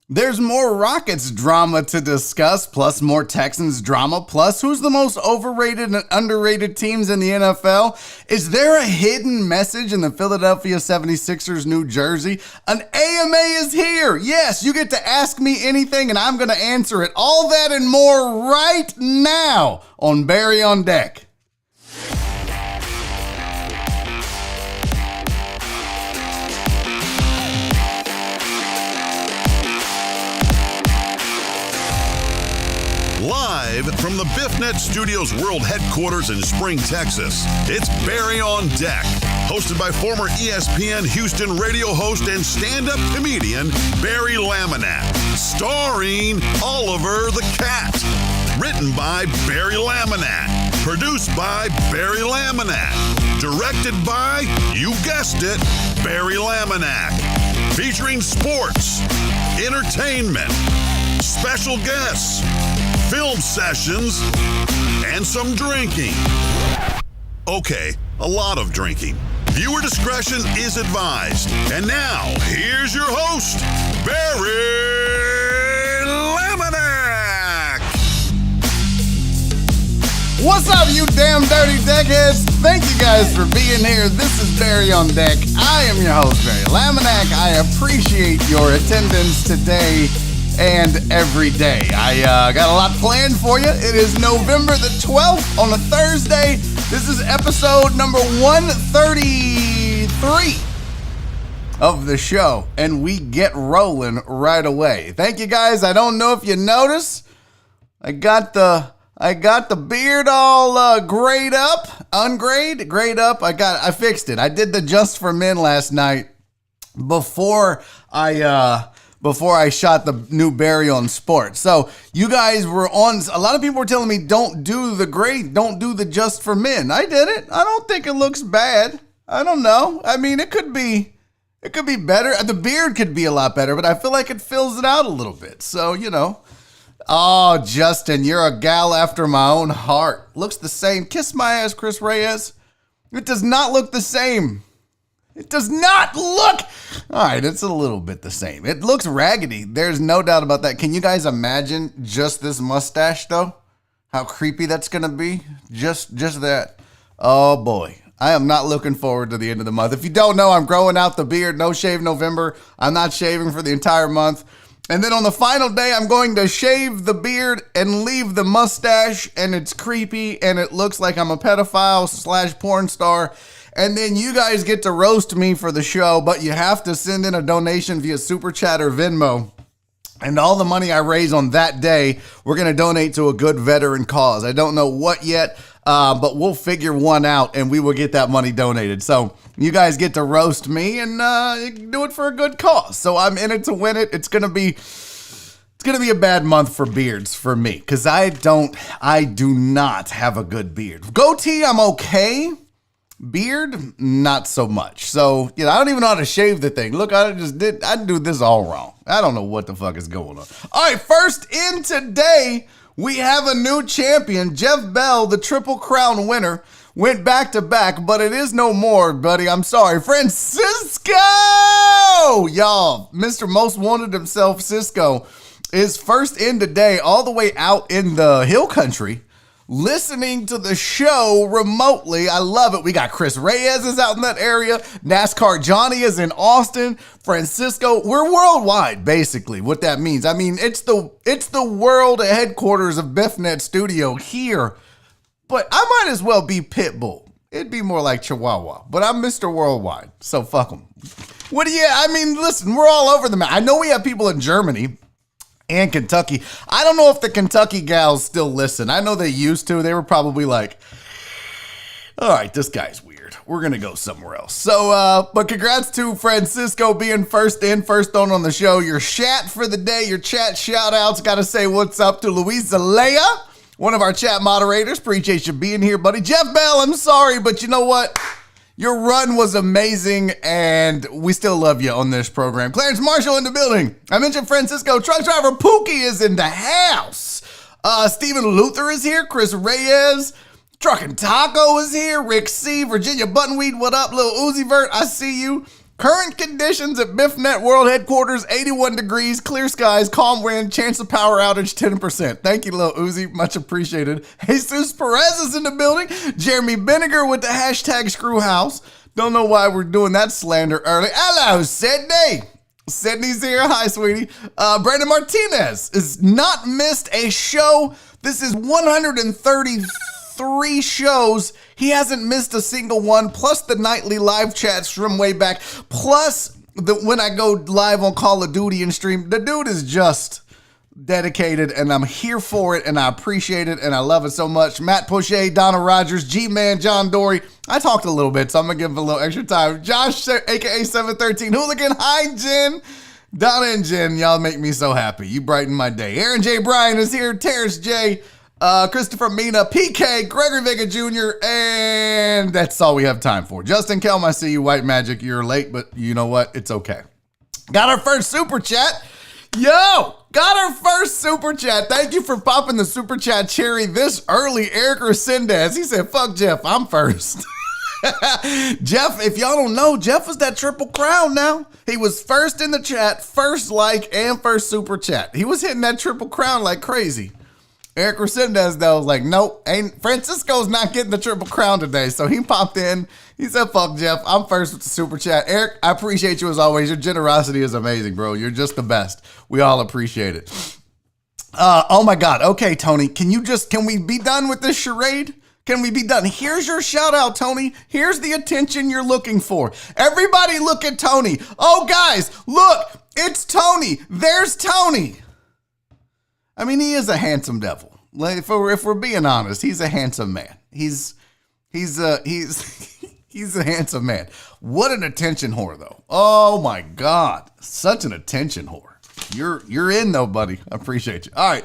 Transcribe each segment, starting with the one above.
There's more Rockets drama to discuss, plus more Texans drama, plus who's the most overrated and underrated teams in the NFL? Is there a hidden message in the Philadelphia 76ers new jersey? An AMA is here. Yes, you get to ask me anything and I'm going to answer it. All that and more right now on Barry on Deck. Live from the BiffNet Studios World Headquarters in Spring, Texas, it's Barry on Deck, hosted by former ESPN Houston radio host and stand-up comedian Barry Laminat, starring Oliver the Cat, written by Barry Laminat, produced by Barry Laminat, directed by, you guessed it, Barry Laminat, featuring sports, entertainment, special guests, film sessions, and some drinking. Okay, a lot of drinking. Viewer discretion is advised. And now, here's your host, Barry Laminack. What's up, you damn dirty deckheads? Thank you guys for being here. This is Barry on Deck. I am your host, Barry Laminack. I appreciate your attendance today and every day. I got a lot planned for you. It is November the 12th on a Thursday. This is episode number 133 of the show, and we get rolling right away. Thank you guys. I don't know if you noticed, I got the beard all grayed up, grayed up. I fixed it. I did the Just for Men last night before I shot the new Barry on Sports. So you guys were on, a lot of people were telling me don't do the gray, don't do the Just for Men. I did it. I don't think it looks bad. I don't know. I mean, it could be better. The beard could be a lot better, but I feel like it fills it out a little bit. So, you know. Oh, Justin, you're a gal after my own heart. Looks the same. Kiss my ass, Chris Reyes. It does not look the same. It does not look. All right, it's a little bit the same. It looks raggedy. There's no doubt about that. Can you guys imagine just this mustache, though? How creepy that's going to be? Just that. Oh, boy. I am not looking forward to the end of the month. If you don't know, I'm growing out the beard. No shave November. I'm not shaving for the entire month. And then on the final day, I'm going to shave the beard and leave the mustache. And it's creepy. And it looks like I'm a pedophile / porn star. And then you guys get to roast me for the show, but you have to send in a donation via Super Chat or Venmo. And all the money I raise on that day, we're going to donate to a good veteran cause. I don't know what yet, but we'll figure one out and we will get that money donated. So you guys get to roast me and do it for a good cause. So I'm in it to win it. It's going to be a bad month for beards for me because I do not have a good beard. Goatee, I'm okay. Beard, not so much. So, I don't even know how to shave the thing. Look, I do this all wrong. I don't know what the fuck is going on. All right, first in today, we have a new champion. Jeff Bell, the Triple Crown winner, went back to back, but it is no more, buddy. I'm sorry. Francisco! Y'all, Mr. Most Wanted himself, Cisco, is first in today, all the way out in the hill country, listening to the show remotely. I love it. We got Chris Reyes is out in that area. NASCAR Johnny is in Austin. Francisco. We're worldwide, basically, what that means. I mean, it's the world headquarters of BiffNet Studio here. But I might as well be Pitbull. It'd be more like Chihuahua. But I'm Mr. Worldwide, so fuck them. Listen, we're all over the map. I know we have people in Germany and Kentucky. I don't know if the Kentucky gals still listen. I know they used to. They were probably like, all right, this guy's weird. We're going to go somewhere else. So, but congrats to Francisco being first in, first on the show. Your chat for the day, your chat shout outs. Got to say what's up to Luis Zalea, one of our chat moderators. Appreciate you being here, buddy. Jeff Bell, I'm sorry, but you know what? Your run was amazing, and we still love you on this program. Clarence Marshall in the building. I mentioned Francisco. Truck driver Pookie is in the house. Stephen Luther is here. Chris Reyes. Truckin' Taco is here. Rick C. Virginia Buttonweed, what up? Lil Uzi Vert, I see you. Current conditions at BiffNet World Headquarters, 81 degrees, clear skies, calm wind, chance of power outage, 10%. Thank you, Lil Uzi. Much appreciated. Jesus Perez is in the building. Jeremy Benniger with the hashtag Screwhouse. Don't know why we're doing that slander early. Hello, Sydney. Sydney's here. Hi, sweetie. Brandon Martinez has not missed a show. This is 133 shows. He hasn't missed a single one, plus the nightly live chats from way back, plus when I go live on Call of Duty and stream. The dude is just dedicated, and I'm here for it, and I appreciate it, and I love it so much. Matt Poche, Donna Rogers, G-Man, John Dory. I talked a little bit, so I'm going to give him a little extra time. Josh, a.k.a. 713 Hooligan. Hi, Jen. Donna and Jen, y'all make me so happy. You brighten my day. Aaron J. Bryan is here. Terrence J. Christopher Mina, PK, Gregory Vega Jr., and that's all we have time for. Justin Kelm, I see you, White Magic. You're late, but you know what? It's okay. Got our first super chat. Got our first super chat. Thank you for popping the super chat cherry this early, Eric Resendez. He said, fuck Jeff, I'm first. Jeff, if y'all don't know, Jeff was that triple crown now. He was first in the chat, first like, and first super chat. He was hitting that triple crown like crazy. Eric Resendez, though, was like, nope, Francisco's not getting the triple crown today. So he popped in. He said, fuck Jeff, I'm first with the super chat. Eric, I appreciate you as always. Your generosity is amazing, bro. You're just the best. We all appreciate it. Oh my God. Okay, Tony, can we be done with this charade? Can we be done? Here's your shout out, Tony. Here's the attention you're looking for. Everybody look at Tony. Oh, guys, look, it's Tony. There's Tony. I mean, he is a handsome devil. Like, if we're being honest, he's a handsome man. He's a handsome man. What an attention whore, though. Oh my God, such an attention whore. You're in though, buddy. I appreciate you. All right,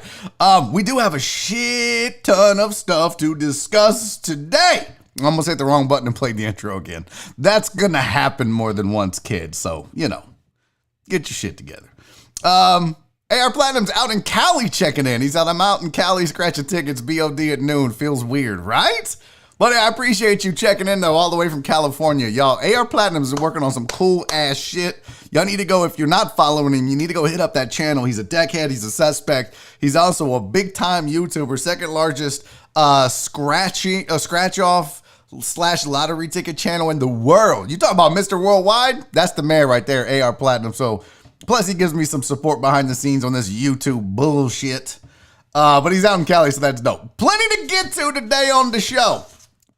we do have a shit ton of stuff to discuss today. I almost hit the wrong button and played the intro again. That's gonna happen more than once, kid. So get your shit together. AR Platinum's out in Cali checking in. He said, I'm out in Cali scratching tickets, BOD at noon. Feels weird, right? But I appreciate you checking in, though, all the way from California. Y'all, AR Platinum's working on some cool-ass shit. Y'all need to go, if you're not following him, you need to go hit up that channel. He's a deckhead. He's a suspect. He's also a big-time YouTuber, second largest scratch-off / lottery ticket channel in the world. You talk about Mr. Worldwide? That's the man right there, AR Platinum. So, plus, he gives me some support behind the scenes on this YouTube bullshit. But he's out in Cali, so that's dope. Plenty to get to today on the show.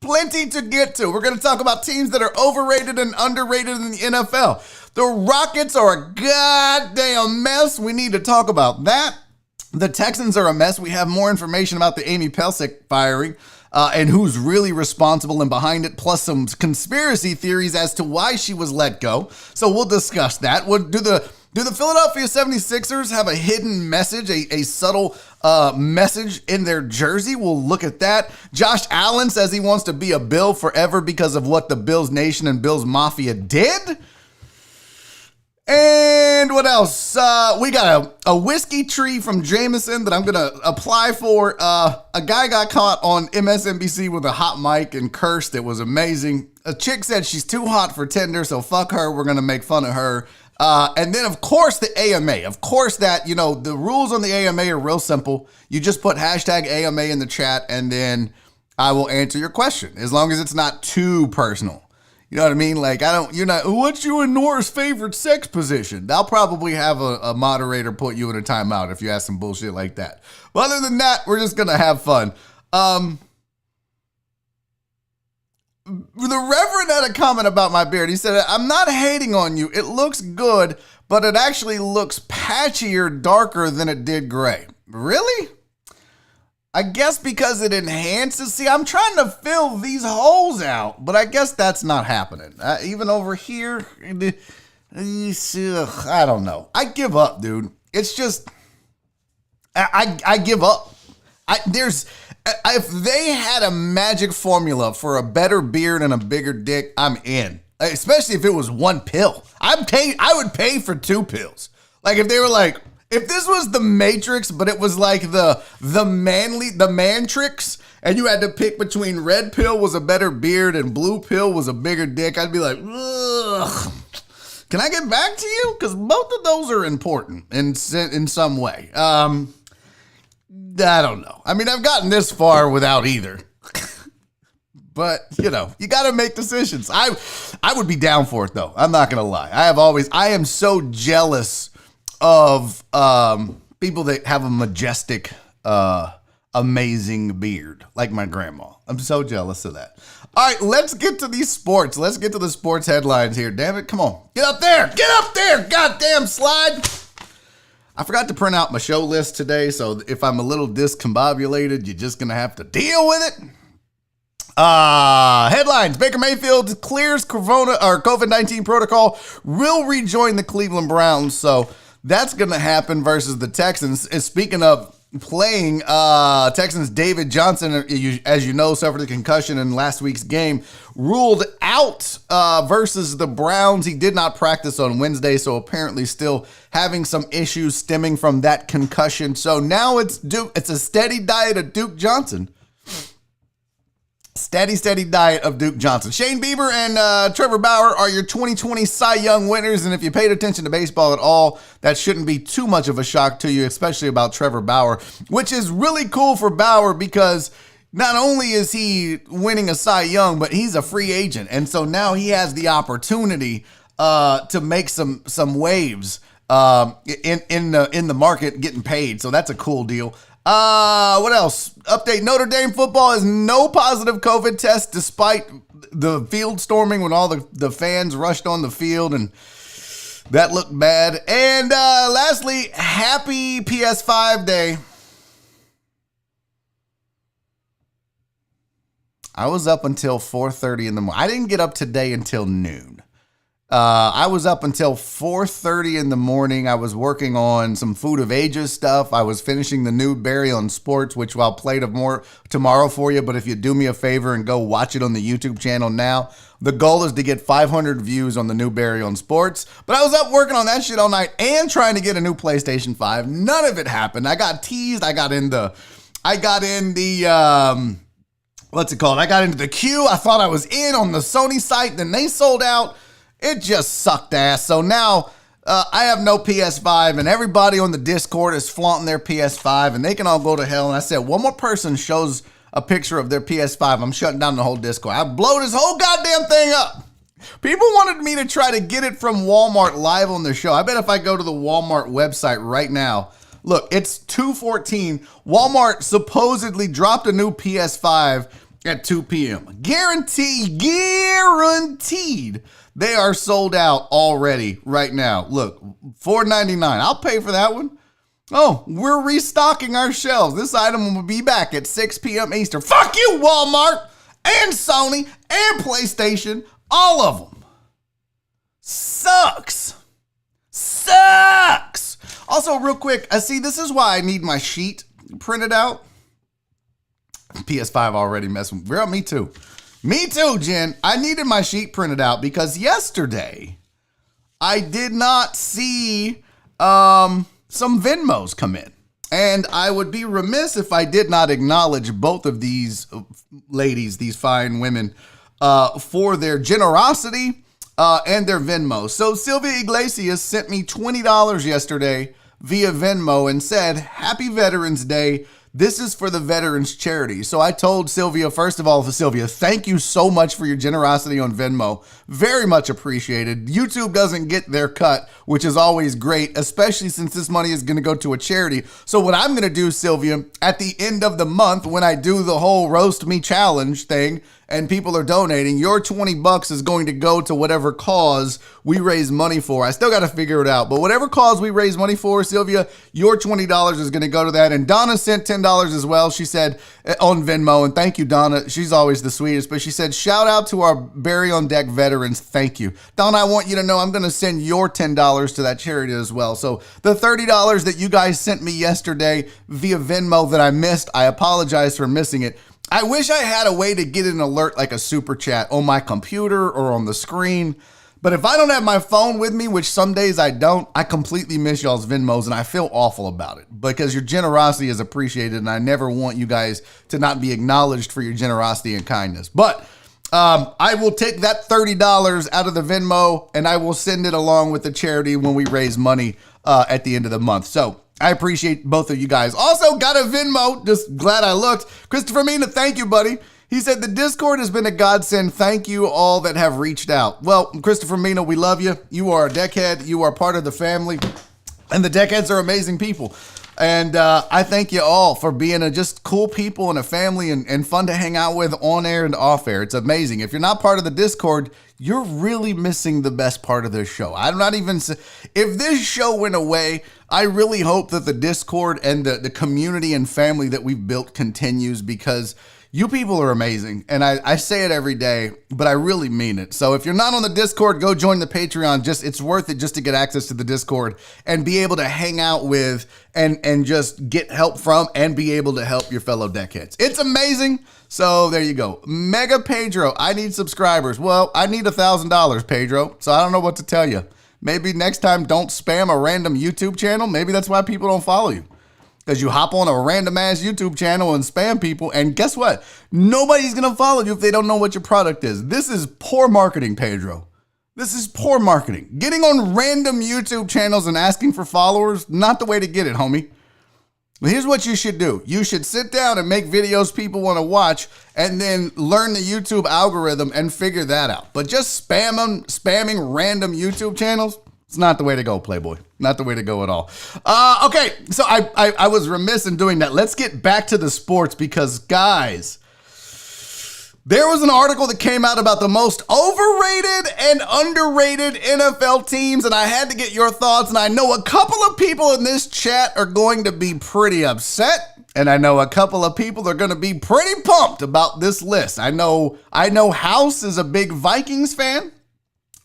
Plenty to get to. We're going to talk about teams that are overrated and underrated in the NFL. The Rockets are a goddamn mess. We need to talk about that. The Texans are a mess. We have more information about the Amy Pelsic firing and who's really responsible and behind it, plus some conspiracy theories as to why she was let go. So we'll discuss that. Do the Philadelphia 76ers have a hidden message, a subtle message in their jersey? We'll look at that. Josh Allen says he wants to be a Bill forever because of what the Bills Nation and Bills Mafia did. And what else? We got a whiskey tree from Jameson that I'm going to apply for. A guy got caught on MSNBC with a hot mic and cursed. It was amazing. A chick said she's too hot for Tinder, so fuck her. We're going to make fun of her. And then, of course, the AMA. Of course, the rules on the AMA are real simple. You just put hashtag AMA in the chat, and then I will answer your question, as long as it's not too personal. You know what I mean? Like, what's you and Nora's favorite sex position? I'll probably have a moderator put you in a timeout if you ask some bullshit like that. But other than that, we're just going to have fun. The Reverend had a comment about my beard. He said, I'm not hating on you. It looks good, but it actually looks patchier, darker than it did gray. Really? I guess because it enhances. See, I'm trying to fill these holes out, but I guess that's not happening. Even over here, I don't know. I give up, dude. It's just, I give up. If they had a magic formula for a better beard and a bigger dick, I'm in. Especially if it was one pill. I would pay for 2 pills. Like if they were like, if this was the Matrix, but it was like the Mantrix, and you had to pick between red pill was a better beard and blue pill was a bigger dick, I'd be like, ugh. Can I get back to you? Because both of those are important in some way. I don't know. I mean, I've gotten this far without either. But, you got to make decisions. I would be down for it, though. I'm not going to lie. I am so jealous of people that have a majestic, amazing beard, like my grandma. I'm so jealous of that. All right, let's get to these sports. Let's get to the sports headlines here. Damn it, come on. Get up there. Get up there. Goddamn slide. I forgot to print out my show list today, so if I'm a little discombobulated, you're just going to have to deal with it. Headlines. Baker Mayfield clears COVID-19 protocol, will rejoin the Cleveland Browns, so that's going to happen versus the Texans. And speaking of playing, Texans David Johnson, as you know, suffered a concussion in last week's game, ruled out versus the Browns. He did not practice on Wednesday, so apparently still having some issues stemming from that concussion. So now it's a steady diet of Duke Johnson. Steady diet of Duke Johnson. Shane Bieber and Trevor Bauer are your 2020 Cy Young winners, and if you paid attention to baseball at all, that shouldn't be too much of a shock to you, especially about Trevor Bauer, which is really cool for Bauer because not only is he winning a Cy Young, but he's a free agent, and so now he has the opportunity to make some waves in the market, getting paid. So that's a cool deal. What else? Update. Notre Dame football has no positive COVID test despite the field storming when all the fans rushed on the field, and that looked bad. And lastly, happy PS5 day. I was up until 4:30 in the morning. I didn't get up today until noon. I was up until 4:30 in the morning. I was working on some Food of Ages stuff. I was finishing the new Barry on Sports, which I'll play tomorrow for you. But if you do me a favor and go watch it on the YouTube channel now, the goal is to get 500 views on the new Barry on Sports. But I was up working on that shit all night and trying to get a new PlayStation 5. None of it happened. I got teased. I got in the what's it called? I got into the queue. I thought I was in on the Sony site. Then they sold out. It just sucked ass. So now I have no PS5, and everybody on the Discord is flaunting their PS5, and they can all go to hell. And I said, one more person shows a picture of their PS5, I'm shutting down the whole Discord. I blow this whole goddamn thing up. People wanted me to try to get it from Walmart live on the show. I bet if I go to the Walmart website right now, look, it's 2:14. Walmart supposedly dropped a new PS5 at 2 p.m. Guaranteed. They are sold out already right now. Look, $4.99. I'll pay for that one. Oh, we're restocking our shelves. This item will be back at 6 p.m. Eastern. Fuck you, Walmart and Sony and PlayStation. All of them. Sucks. Also, real quick, I see this is why I need my sheet printed out. PS5 already messing. Girl, me too. Me too, Jen. I needed my sheet printed out because yesterday I did not see some Venmos come in. And I would be remiss if I did not acknowledge both of these ladies, these fine women, for their generosity and their Venmo. So Sylvia Iglesias sent me $20 yesterday via Venmo and said, "Happy Veterans Day. This is for the Veterans Charity." So I told Sylvia, first of all, Sylvia, thank you so much for your generosity on Venmo. Very much appreciated. YouTube doesn't get their cut, which is always great, especially since this money is going to go to a charity. So what I'm going to do, Sylvia, at the end of the month, when I do the whole Roast Me Challenge thing, and people are donating, your $20 is going to go to whatever cause we raise money for. I still got to figure it out, but whatever cause we raise money for, Sylvia, your $20 is going to go to that. And Donna sent $10 as well. She said on Venmo, and thank you, Donna. She's always the sweetest, but she said, shout out to our Barry on Deck veterans. Thank you. Donna, I want you to know I'm going to send your $10 to that charity as well. So the $30 that you guys sent me yesterday via Venmo that I missed, I apologize for missing it. I wish I had a way to get an alert like a super chat on my computer or on the screen. But if I don't have my phone with me, which some days I don't, I completely miss y'all's Venmos and I feel awful about it because your generosity is appreciated and I never want you guys to not be acknowledged for your generosity and kindness. But I will take that $30 out of the Venmo and I will send it along with the charity when we raise money at the end of the month. So I appreciate both of you guys. Also got a Venmo. Just glad I looked. Christopher Mina, thank you, buddy. He said, the Discord has been a godsend. Thank you all that have reached out. Well, Christopher Mina, we love you. You are a deckhead. You are part of the family. And the deckheads are amazing people. And I thank you all for being just cool people and a family and fun to hang out with on air and off air. It's amazing. If you're not part of the Discord, you're really missing the best part of this show. I'm not even, if this show went away, I really hope that the Discord and the community and family that we've built continues, because you people are amazing. And I say it every day, but I really mean it. So if you're not on the Discord, go join the Patreon. It's worth it just to get access to the Discord and be able to hang out with and just get help from and be able to help your fellow deckheads. It's amazing. So there you go. Mega Pedro, I need subscribers. Well, I need $1,000, Pedro. So I don't know what to tell you. Maybe next time don't spam a random YouTube channel. Maybe that's why people don't follow you. Because you hop on a random ass YouTube channel and spam people, and guess what? Nobody's going to follow you if they don't know what your product is. This is poor marketing, Pedro. This is poor marketing. Getting on random YouTube channels and asking for followers, not the way to get it, homie. Well, here's what you should do. You should sit down and make videos people want to watch and then learn the YouTube algorithm and figure that out. But just spamming random YouTube channels, it's not the way to go, Playboy. Not the way to go at all. Okay, so I was remiss in doing that. Let's get back to the sports because, guys, there was an article that came out about the most overrated and underrated NFL teams, and I had to get your thoughts, and I know a couple of people in this chat are going to be pretty upset, and I know a couple of people are going to be pretty pumped about this list. I know House is a big Vikings fan,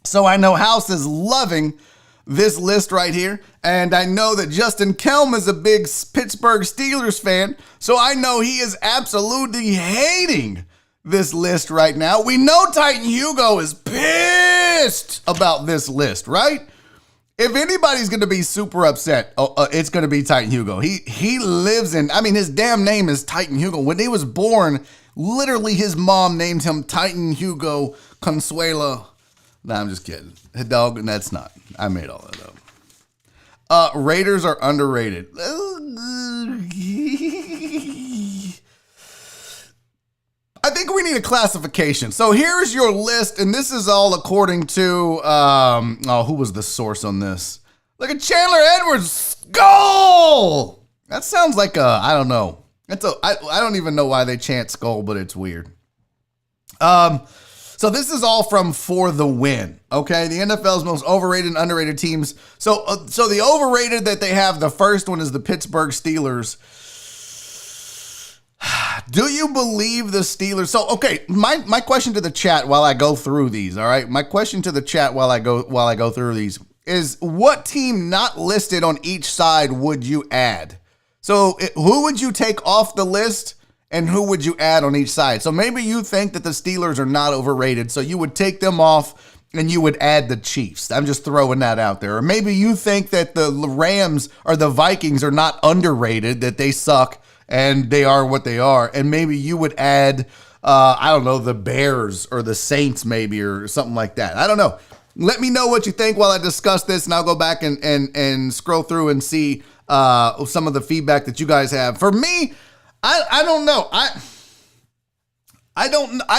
so I know House is loving this list right here. And I know that Justin Kelm is a big Pittsburgh Steelers fan, so I know he is absolutely hating this list right now. We know Titan Hugo is pissed about this list, right? If anybody's going to be super upset, it's going to be Titan Hugo. He lives in, his damn name is Titan Hugo. When he was born, literally his mom named him Titan Hugo Consuelo. No, I'm just kidding. Dog, that's not. I made all that up. Raiders are underrated. I think we need a classification. So here's your list, and this is all according to, who was the source on this? Look at Chandler Edwards' skull! That sounds like I don't know. I don't even know why they chant skull, but it's weird. So this is all from For the Win, okay? The NFL's most overrated and underrated teams. So the overrated that they have, the first one is the Pittsburgh Steelers. Do you believe the Steelers? So, okay, my question to the chat while I go through these, all right? My question to the chat while I go through these is, what team not listed on each side would you add? So who would you take off the list? And who would you add on each side? So maybe you think that the Steelers are not overrated, so you would take them off and you would add the Chiefs. I'm just throwing that out there. Or maybe you think that the Rams or the Vikings are not underrated, that they suck and they are what they are. And maybe you would add, the Bears or the Saints maybe, or something like that. I don't know. Let me know what you think while I discuss this, and I'll go back and scroll through and see some of the feedback that you guys have. For me, I don't know. I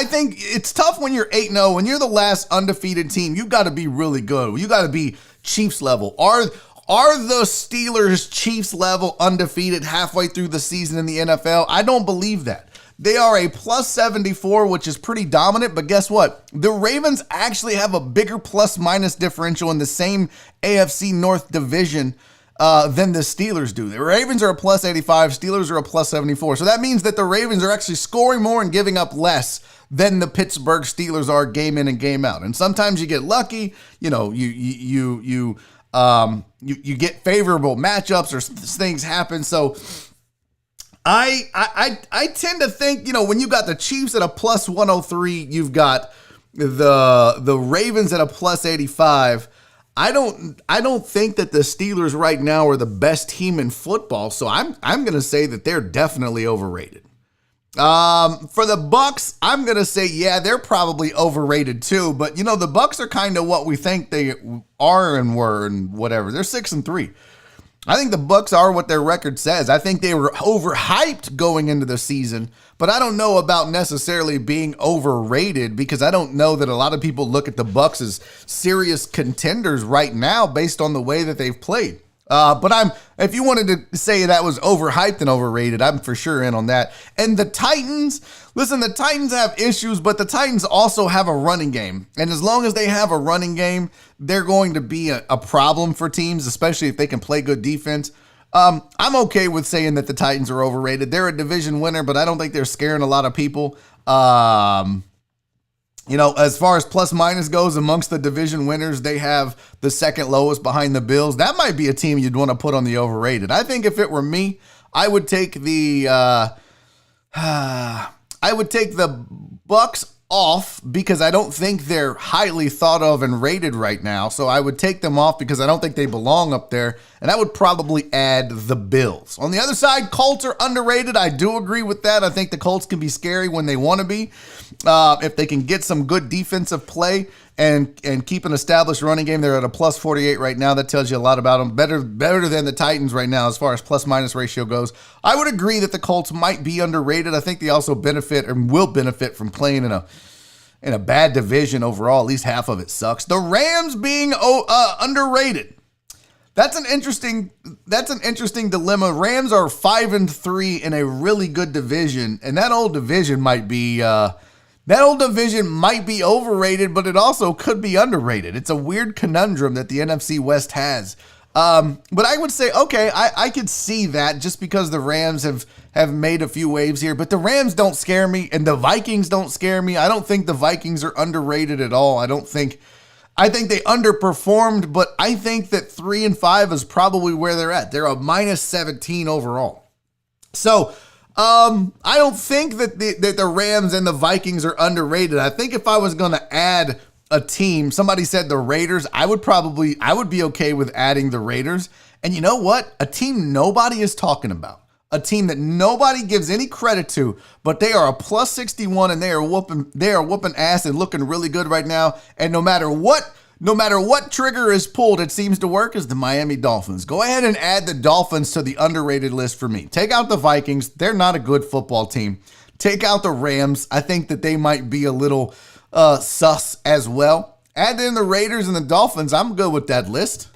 think it's tough when you're 8-0. When you're the last undefeated team, you got to be really good. You got to be Chiefs level. Are the Steelers Chiefs level undefeated halfway through the season in the NFL? I don't believe that. They are a plus 74, which is pretty dominant, but guess what? The Ravens actually have a bigger plus minus differential in the same AFC North division than the Steelers do. The Ravens are a plus 85, Steelers are a plus 74. So that means that the Ravens are actually scoring more and giving up less than the Pittsburgh Steelers are game in and game out. And sometimes you get lucky, you get favorable matchups or things happen. So I tend to think, when you got the Chiefs at a plus 103, you've got the Ravens at a plus 85. I don't think that the Steelers right now are the best team in football, so I'm going to say that they're definitely overrated. For the Bucks, I'm gonna say they're probably overrated too. But the Bucks are kind of what we think they are and were and whatever. They're 6-3. I think the Bucks are what their record says. I think they were overhyped going into the season, but I don't know about necessarily being overrated because I don't know that a lot of people look at the Bucks as serious contenders right now based on the way that they've played. But if you wanted to say that was overhyped and overrated, I'm for sure in on that. And the Titans, listen, the Titans have issues, but the Titans also have a running game. And as long as they have a running game, they're going to be a problem for teams, especially if they can play good defense. I'm okay with saying that the Titans are overrated. They're a division winner, but I don't think they're scaring a lot of people. As far as plus minus goes amongst the division winners, they have the second lowest behind the Bills. That might be a team you'd want to put on the overrated. I think if it were me, I would take the Bucks off because I don't think they're highly thought of and rated right now. So I would take them off because I don't think they belong up there. And I would probably add the Bills. On the other side, Colts are underrated. I do agree with that. I think the Colts can be scary when they want to be. If they can get some good defensive play and keep an established running game, they're at a plus 48 right now. That tells you a lot about them. Better than the Titans right now as far as plus minus ratio goes. I would agree that the Colts might be underrated. I think they also benefit and will benefit from playing in a bad division overall. At least half of it sucks. The Rams being underrated. That's an interesting dilemma. Rams are 5-3 in a really good division, and that old division might be overrated, but it also could be underrated. It's a weird conundrum that the NFC West has. But I would say, okay, I could see that just because the Rams have made a few waves here, but the Rams don't scare me and the Vikings don't scare me. I don't think the Vikings are underrated at all. I think they underperformed, but I think that 3-5 is probably where they're at. They're a minus 17 overall. So, I don't think that the Rams and the Vikings are underrated. I think if I was going to add a team, somebody said the Raiders, I would be okay with adding the Raiders. And you know what? A team nobody is talking about. A team that nobody gives any credit to, but they are a plus 61 and they are whooping ass and looking really good right now. And no matter what trigger is pulled, it seems to work, is the Miami Dolphins. Go ahead and add the Dolphins to the underrated list for me. Take out the Vikings. They're not a good football team. Take out the Rams. I think that they might be a little sus as well. Add in the Raiders and the Dolphins. I'm good with that list.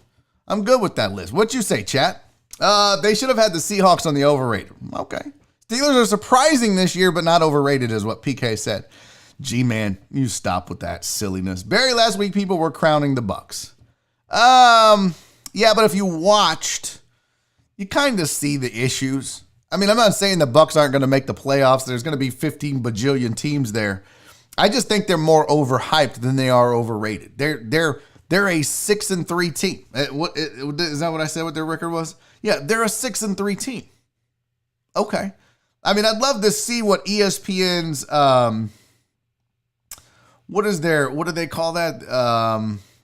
What you say, chat? They should have had the Seahawks on the overrated. Okay. Steelers are surprising this year, but not overrated is what PK said. G-Man, you stop with that silliness. Barry, last week people were crowning the Bucks. Yeah, but if you watched, you kind of see the issues. I mean, I'm not saying the Bucks aren't going to make the playoffs. There's going to be 15 bajillion teams there. I just think they're more overhyped than they are overrated. They're a 6-3 team. Is that what I said? What their record was? Yeah, they're a 6-3 team. Okay. I mean, I'd love to see what ESPN's what do they call that?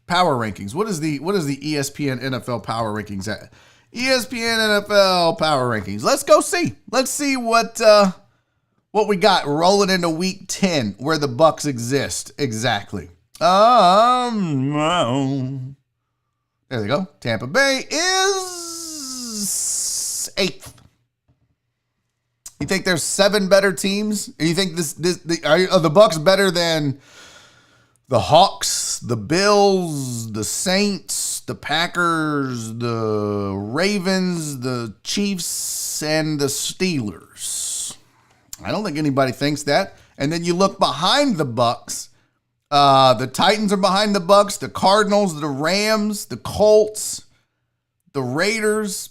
Power rankings. What is the ESPN NFL power rankings at? ESPN NFL power rankings. Let's go see. Let's see what we got rolling into week 10 where the Bucks exist exactly. There they go. Tampa Bay is 8th. You think there's 7 better teams? You think are the Bucks better than the Hawks, the Bills, the Saints, the Packers, the Ravens, the Chiefs, and the Steelers? I don't think anybody thinks that. And then you look behind the Bucks. The Titans are behind the Bucks, the Cardinals, the Rams, the Colts, the Raiders.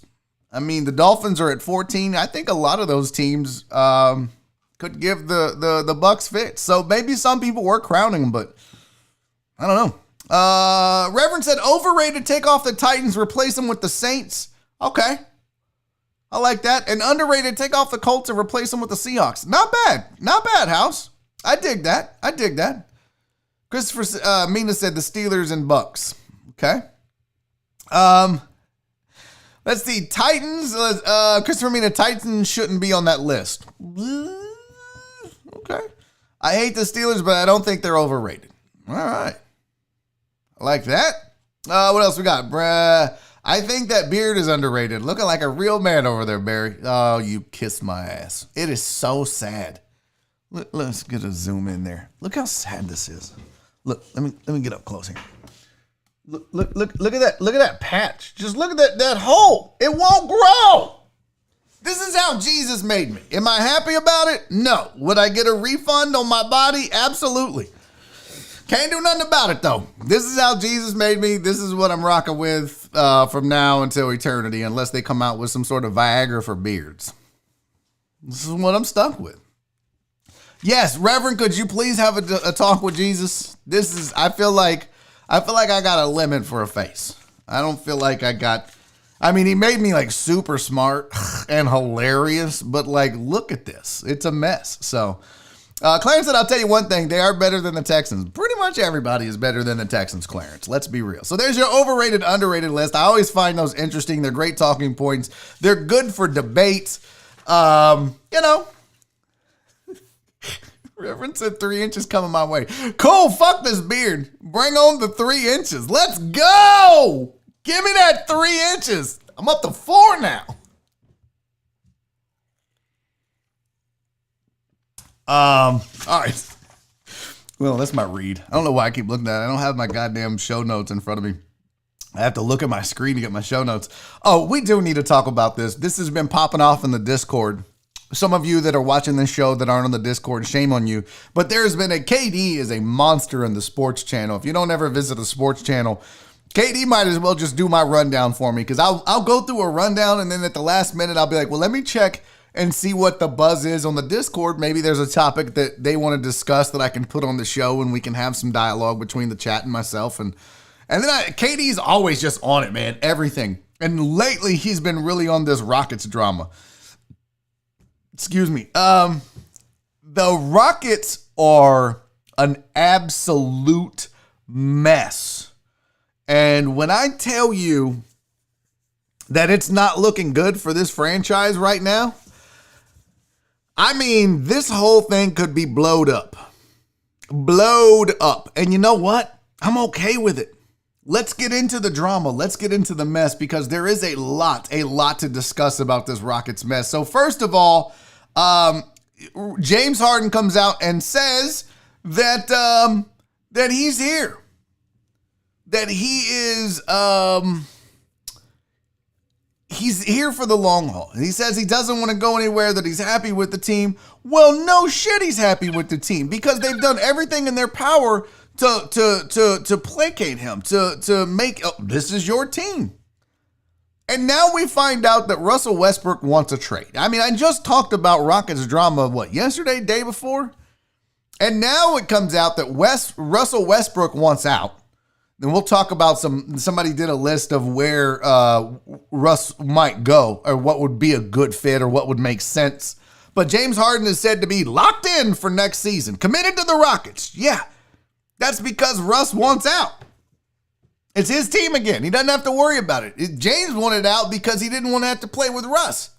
I mean, the Dolphins are at 14. I think a lot of those teams could give the Bucks fits. So maybe some people were crowning them, but I don't know. Reverend said overrated, take off the Titans, replace them with the Saints. Okay. I like that. And underrated, take off the Colts and replace them with the Seahawks. Not bad. Not bad, House. I dig that. Christopher Mina said the Steelers and Bucks. Okay. Let's see. Titans. Christopher Mina, Titans shouldn't be on that list. Okay. I hate the Steelers, but I don't think they're overrated. All right. I like that. What else we got, bruh? I think that beard is underrated. Looking like a real man over there, Barry. Oh, you kissed my ass. It is so sad. Let's get a zoom in there. Look how sad this is. Look, let me get up close here. Look at that. Look at that patch. Just look at that hole. It won't grow. This is how Jesus made me. Am I happy about it? No. Would I get a refund on my body? Absolutely. Can't do nothing about it, though. This is how Jesus made me. This is what I'm rocking with from now until eternity, unless they come out with some sort of Viagra for beards. This is what I'm stuck with. Yes, Reverend, could you please have a talk with Jesus? I feel like I got a limit for a face. I don't feel like he made me like super smart and hilarious, but like, look at this. It's a mess. So, Clarence said, I'll tell you one thing. They are better than the Texans. Pretty much everybody is better than the Texans, Clarence. Let's be real. So there's your overrated, underrated list. I always find those interesting. They're great talking points. They're good for debate. Reverend said 3 inches coming my way. Cool. Fuck this beard. Bring on the 3 inches. Let's go. Give me that 3 inches. I'm up to 4 now. All right. Well, that's my read. I don't know why I keep looking at it. I don't have my goddamn show notes in front of me. I have to look at my screen to get my show notes. Oh, we do need to talk about this. This has been popping off in the Discord. Some of you that are watching this show that aren't on the Discord, shame on you. But there's been KD is a monster in the sports channel. If you don't ever visit the sports channel, KD might as well just do my rundown for me, because I'll go through a rundown, and then at the last minute I'll be like, well, let me check and see what the buzz is on the Discord. Maybe there's a topic that they want to discuss that I can put on the show, and we can have some dialogue between the chat and myself. And then KD's always just on it, man. Everything. And lately he's been really on this Rockets drama. Excuse me. The Rockets are an absolute mess. And when I tell you that it's not looking good for this franchise right now, I mean, this whole thing could be blowed up. Blowed up. And you know what? I'm okay with it. Let's get into the drama. Let's get into the mess, because there is a lot to discuss about this Rockets mess. So first of all, James Harden comes out and says that he's here. That he is he's here for the long haul. And he says he doesn't want to go anywhere, that he's happy with the team. Well, no shit, he's happy with the team, because they've done everything in their power to placate him, to make this is your team. And now we find out that Russell Westbrook wants a trade. I mean, I just talked about Rockets drama, yesterday, day before? And now it comes out that Russell Westbrook wants out. Then we'll talk about somebody did a list of where Russ might go, or what would be a good fit, or what would make sense. But James Harden is said to be locked in for next season, committed to the Rockets. Yeah, that's because Russ wants out. It's his team again. He doesn't have to worry about it. James wanted out because he didn't want to have to play with Russ.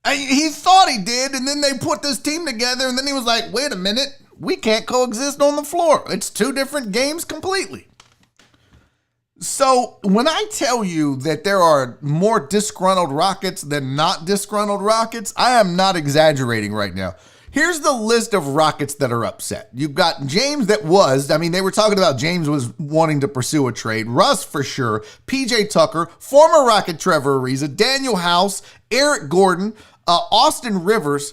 He thought he did, and then they put this team together, and then he was like, wait a minute, we can't coexist on the floor. It's 2 different games completely. So when I tell you that there are more disgruntled Rockets than not disgruntled Rockets, I am not exaggerating right now. Here's the list of Rockets that are upset. You've got James they were talking about James was wanting to pursue a trade. Russ for sure. PJ Tucker, former Rocket Trevor Ariza, Daniel House, Eric Gordon, Austin Rivers.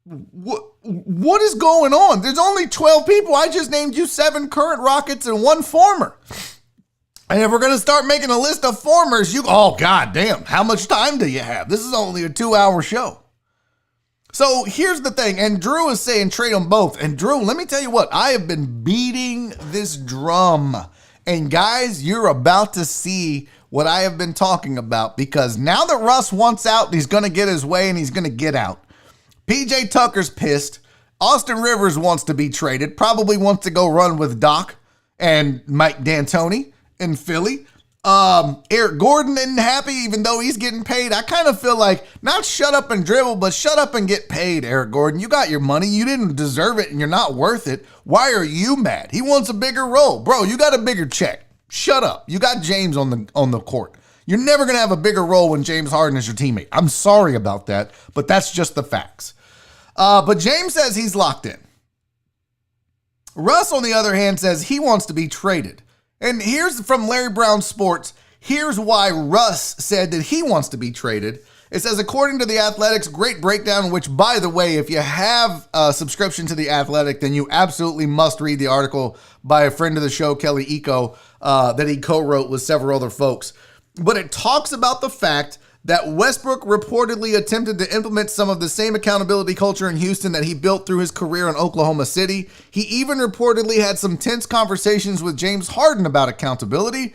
What is going on? There's only 12 people. I just named you 7 current Rockets and 1 former. And if we're going to start making a list of formers, oh, God damn, how much time do you have? This is only a 2-hour show. So here's the thing, and Drew is saying trade them both. And Drew, let me tell you what, I have been beating this drum. And guys, you're about to see what I have been talking about, because now that Russ wants out, he's going to get his way, and he's going to get out. PJ Tucker's pissed. Austin Rivers wants to be traded, probably wants to go run with Doc and Mike D'Antoni in Philly. Eric Gordon isn't happy even though he's getting paid. I kind of feel like, not shut up and dribble, but shut up and get paid, Eric Gordon. You got your money. You didn't deserve it and you're not worth it. Why are you mad? He wants a bigger role. Bro, you got a bigger check. Shut up. You got James on the court. You're never going to have a bigger role when James Harden is your teammate. I'm sorry about that, but that's just the facts. But James says he's locked in. Russ, on the other hand, says he wants to be traded. And here's from Larry Brown Sports. Here's why Russ said that he wants to be traded. It says, according to The Athletic's great breakdown, which, by the way, if you have a subscription to The Athletic, then you absolutely must read the article by a friend of the show, Kelly Eco, that he co-wrote with several other folks. But it talks about the fact that Westbrook reportedly attempted to implement some of the same accountability culture in Houston that he built through his career in Oklahoma City. He even reportedly had some tense conversations with James Harden about accountability,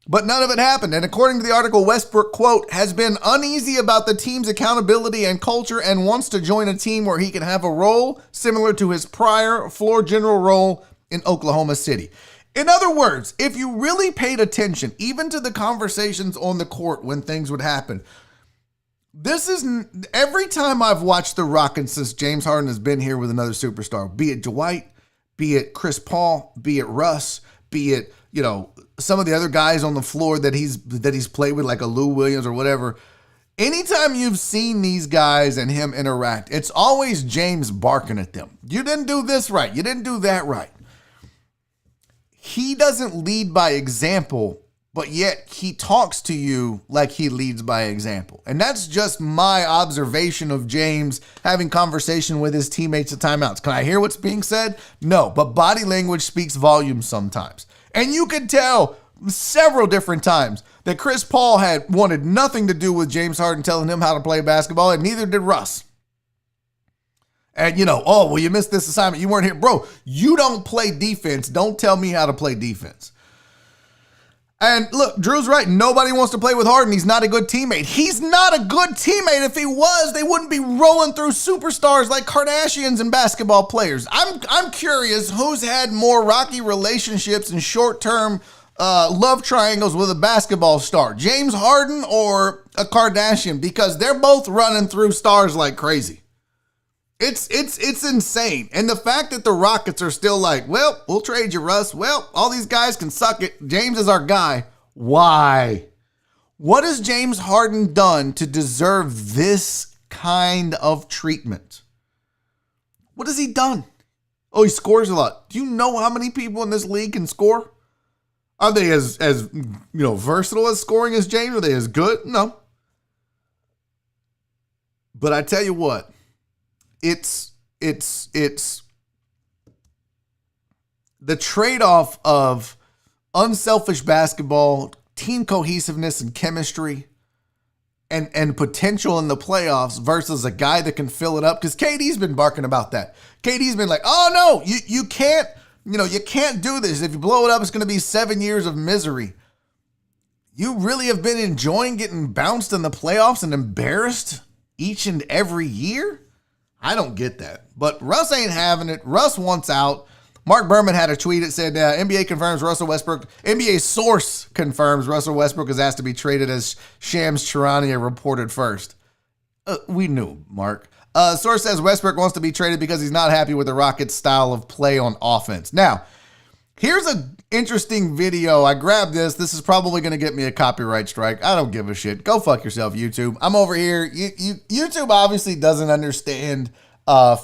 but none of it happened. And according to the article, Westbrook, quote, has been uneasy about the team's accountability and culture and wants to join a team where he can have a role similar to his prior floor general role in Oklahoma City. In other words, if you really paid attention, even to the conversations on the court when things would happen, this is every time I've watched the Rockets since James Harden has been here with another superstar, be it Dwight, be it Chris Paul, be it Russ, be it, some of the other guys on the floor that he's played with, like a Lou Williams or whatever. Anytime you've seen these guys and him interact, it's always James barking at them. You didn't do this right. You didn't do that right. He doesn't lead by example, but yet he talks to you like he leads by example. And that's just my observation of James having conversation with his teammates at timeouts. Can I hear what's being said? No, but body language speaks volumes sometimes. And you could tell several different times that Chris Paul had wanted nothing to do with James Harden telling him how to play basketball, and neither did Russ. And, oh, well, you missed this assignment. You weren't here. Bro, you don't play defense. Don't tell me how to play defense. And look, Drew's right. Nobody wants to play with Harden. He's not a good teammate. He's not a good teammate. If he was, they wouldn't be rolling through superstars like Kardashians and basketball players. I'm curious who's had more rocky relationships and short-term love triangles with a basketball star, James Harden or a Kardashian, because they're both running through stars like crazy. It's insane. And the fact that the Rockets are still like, well, we'll trade you, Russ. Well, all these guys can suck it. James is our guy. Why? What has James Harden done to deserve this kind of treatment? What has he done? Oh, he scores a lot. Do you know how many people in this league can score? Are they as versatile as scoring as James? Are they as good? No. But I tell you what, it's the trade-off of unselfish basketball, team cohesiveness and chemistry, and potential in the playoffs versus a guy that can fill it up. Because KD's been barking about that. KD's been like, oh no, you can't do this. If you blow it up, it's going to be 7 years of misery. You really have been enjoying getting bounced in the playoffs and embarrassed each and every year? I don't get that. But Russ ain't having it. Russ wants out. Mark Berman had a tweet that said, NBA confirms Russell Westbrook. NBA source confirms Russell Westbrook is asked to be traded as Shams Charania reported first. We knew, Mark. Source says Westbrook wants to be traded because he's not happy with the Rockets' style of play on offense. Now, here's an interesting video. I grabbed this. This is probably going to get me a copyright strike. I don't give a shit. Go fuck yourself, YouTube. I'm over here. YouTube obviously doesn't understand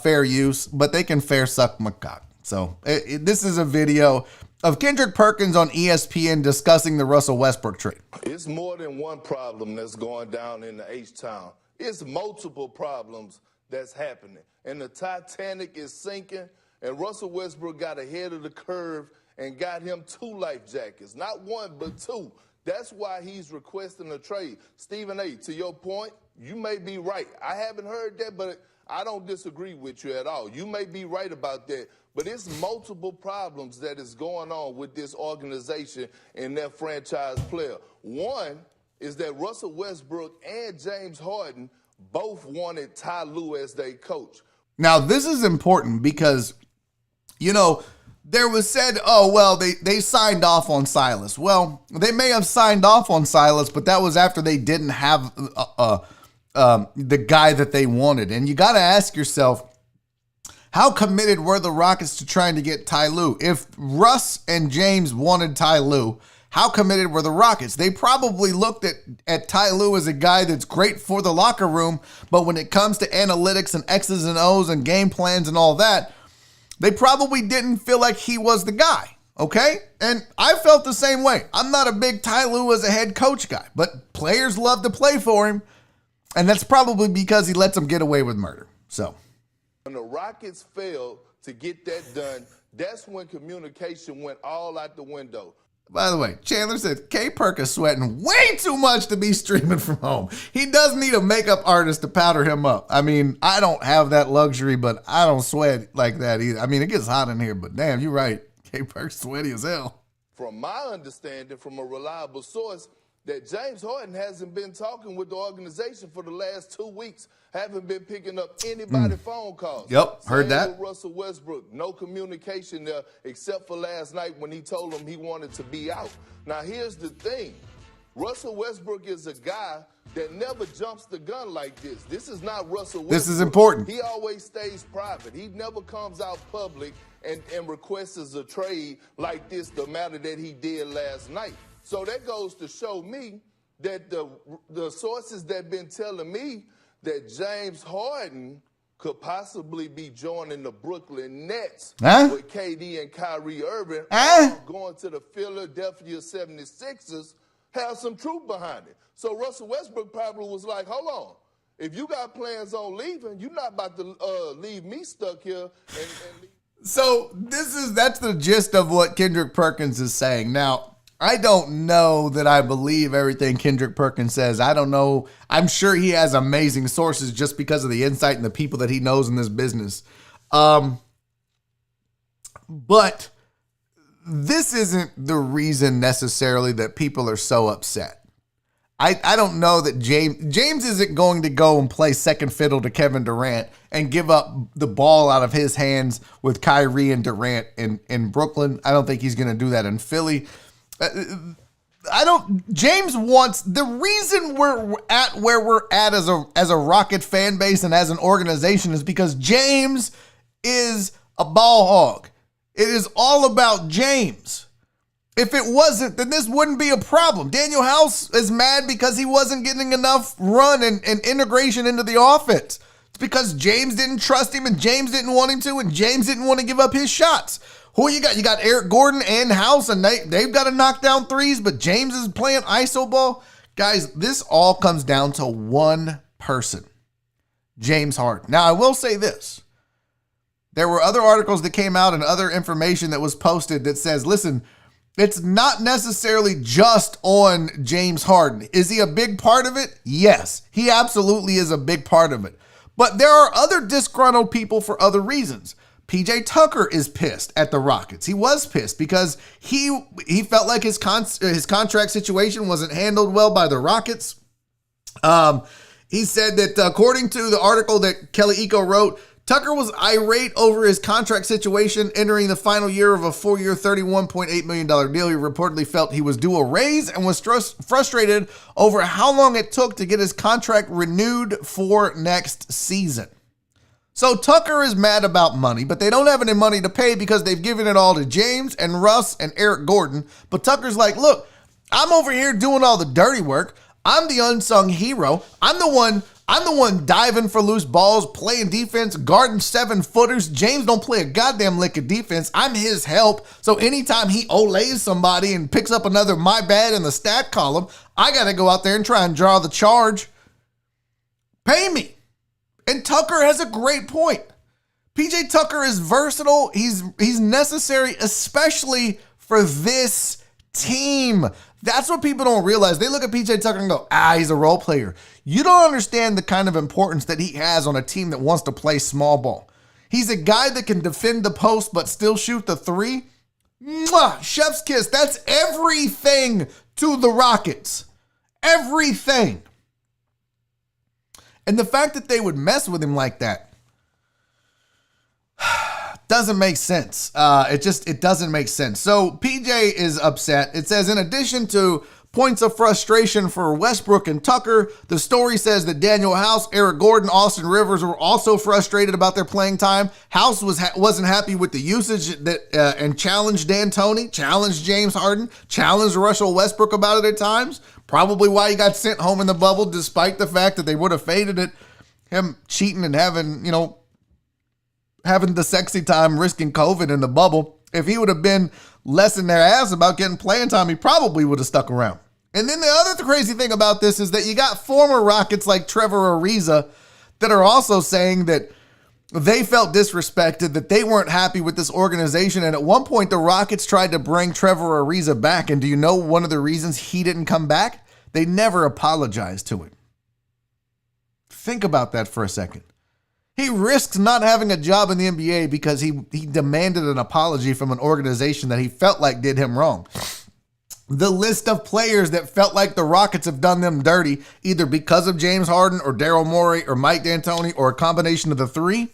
fair use, but they can fair suck my cock. So this is a video of Kendrick Perkins on ESPN discussing the Russell Westbrook trade. It's more than one problem that's going down in the H-Town. It's multiple problems that's happening. And the Titanic is sinking, and Russell Westbrook got ahead of the curve and got him 2 life jackets. Not 1, but 2. That's why he's requesting a trade. Stephen A., to your point, you may be right. I haven't heard that, but I don't disagree with you at all. You may be right about that. But it's multiple problems that is going on with this organization and their franchise player. One is that Russell Westbrook and James Harden both wanted Ty Lue as their coach. Now, this is important because, there was said, oh, well, they signed off on Silas. Well, they may have signed off on Silas, but that was after they didn't have the guy that they wanted. And you got to ask yourself, how committed were the Rockets to trying to get Ty Lue? If Russ and James wanted Ty Lue, how committed were the Rockets? They probably looked at Ty Lue as a guy that's great for the locker room, but when it comes to analytics and X's and O's and game plans and all that, they probably didn't feel like he was the guy, okay? And I felt the same way. I'm not a big Ty Lue as a head coach guy, but players love to play for him, and that's probably because he lets them get away with murder. So when the Rockets failed to get that done, that's when communication went all out the window. By the way, Chandler said K Perk is sweating way too much to be streaming from home. He does need a makeup artist to powder him up. I mean, I don't have that luxury, but I don't sweat like that either. I mean, it gets hot in here, but damn, you're right. K Perk's sweaty as hell. From my understanding, from a reliable source, that James Harden hasn't been talking with the organization for the last 2 weeks, haven't been picking up anybody's phone calls. Yep, heard Same that. with Russell Westbrook, no communication there except for last night when he told him he wanted to be out. Now, here's the thing. Russell Westbrook is a guy that never jumps the gun like this. This is not Russell Westbrook. This is important. He always stays private. He never comes out public and requests a trade like this, the matter that he did last night. So that goes to show me that the sources that been telling me that James Harden could possibly be joining the Brooklyn Nets with KD and Kyrie Irving going to the Philadelphia 76ers have some truth behind it. So Russell Westbrook probably was like, hold on. If you got plans on leaving, you're not about to leave me stuck here. So that's the gist of what Kendrick Perkins is saying. Now, I don't know that I believe everything Kendrick Perkins says. I don't know. I'm sure he has amazing sources just because of the insight and the people that he knows in this business. But this isn't the reason necessarily that people are so upset. I don't know that James isn't going to go and play second fiddle to Kevin Durant and give up the ball out of his hands with Kyrie and Durant in Brooklyn. I don't think he's going to do that in Philly. James wants, the reason we're at where we're at as a Rocket fan base and as an organization is because James is a ball hog. It is all about James. If it wasn't, then this wouldn't be a problem. Daniel House is mad because he wasn't getting enough run and integration into the offense. It's because James didn't trust him and James didn't want him to and James didn't want to give up his shots. Who you got? You got Eric Gordon and House, and they've got to knock down threes, but James is playing iso ball. Guys, this all comes down to one person, James Harden. Now, I will say this. There were other articles that came out and other information that was posted that says, listen, it's not necessarily just on James Harden. Is he a big part of it? Yes, he absolutely is a big part of it. But there are other disgruntled people for other reasons. PJ Tucker is pissed at the Rockets. He was pissed because he felt like his contract situation wasn't handled well by the Rockets. He said that according to the article that Kelly Eco wrote, Tucker was irate over his contract situation entering the final year of a 4-year, $31.8 million deal. He reportedly felt he was due a raise and was frustrated over how long it took to get his contract renewed for next season. So Tucker is mad about money, but they don't have any money to pay because they've given it all to James and Russ and Eric Gordon. But Tucker's like, look, I'm over here doing all the dirty work. I'm the unsung hero. I'm the one diving for loose balls, playing defense, guarding 7-footers. James don't play a goddamn lick of defense. I'm his help. So anytime he olays somebody and picks up another my bad in the stat column, I got to go out there and try and draw the charge. Pay me. And Tucker has a great point. PJ Tucker is versatile. He's necessary, especially for this team. That's what people don't realize. They look at PJ Tucker and go, he's a role player. You don't understand the kind of importance that he has on a team that wants to play small ball. He's a guy that can defend the post but still shoot the three. Mwah, chef's kiss. That's everything to the Rockets. Everything. And the fact that they would mess with him like that, Doesn't make sense. It doesn't make sense. So PJ is upset. It says, in addition to points of frustration for Westbrook and Tucker, the story says that Daniel House, Eric Gordon, Austin Rivers were also frustrated about their playing time. House wasn't happy with the usage and challenged D'Antoni, challenged James Harden, challenged Russell Westbrook about it at times. Probably why he got sent home in the bubble, despite the fact that they would have faded it. Him cheating and having the sexy time, risking COVID in the bubble. If he would have been less in their ass about getting playing time, he probably would have stuck around. And then the other crazy thing about this is that you got former Rockets like Trevor Ariza that are also saying that they felt disrespected, that they weren't happy with this organization. And at one point, the Rockets tried to bring Trevor Ariza back. And do you know one of the reasons he didn't come back? They never apologized to him. Think about that for a second. He risks not having a job in the NBA because he demanded an apology from an organization that he felt like did him wrong. The list of players that felt like the Rockets have done them dirty, either because of James Harden or Daryl Morey or Mike D'Antoni or a combination of the three,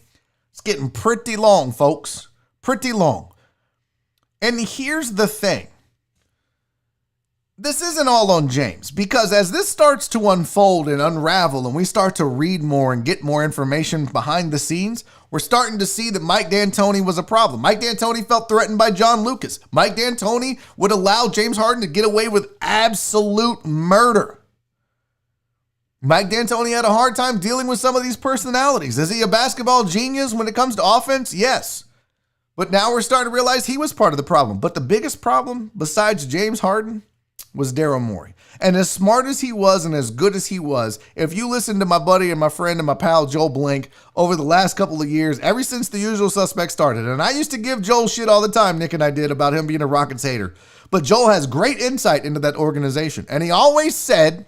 it's getting pretty long, folks. Pretty long. And here's the thing. This isn't all on James, because as this starts to unfold and unravel and we start to read more and get more information behind the scenes, we're starting to see that Mike D'Antoni was a problem. Mike D'Antoni felt threatened by John Lucas. Mike D'Antoni would allow James Harden to get away with absolute murder. Mike D'Antoni had a hard time dealing with some of these personalities. Is he a basketball genius when it comes to offense? Yes. But now we're starting to realize he was part of the problem. But the biggest problem, besides James Harden, was Daryl Morey. And as smart as he was and as good as he was, if you listen to my buddy and my friend and my pal Joel Blank over the last couple of years, ever since The Usual Suspects started, and I used to give Joel shit all the time, Nick and I did, about him being a Rockets hater, but Joel has great insight into that organization. And he always said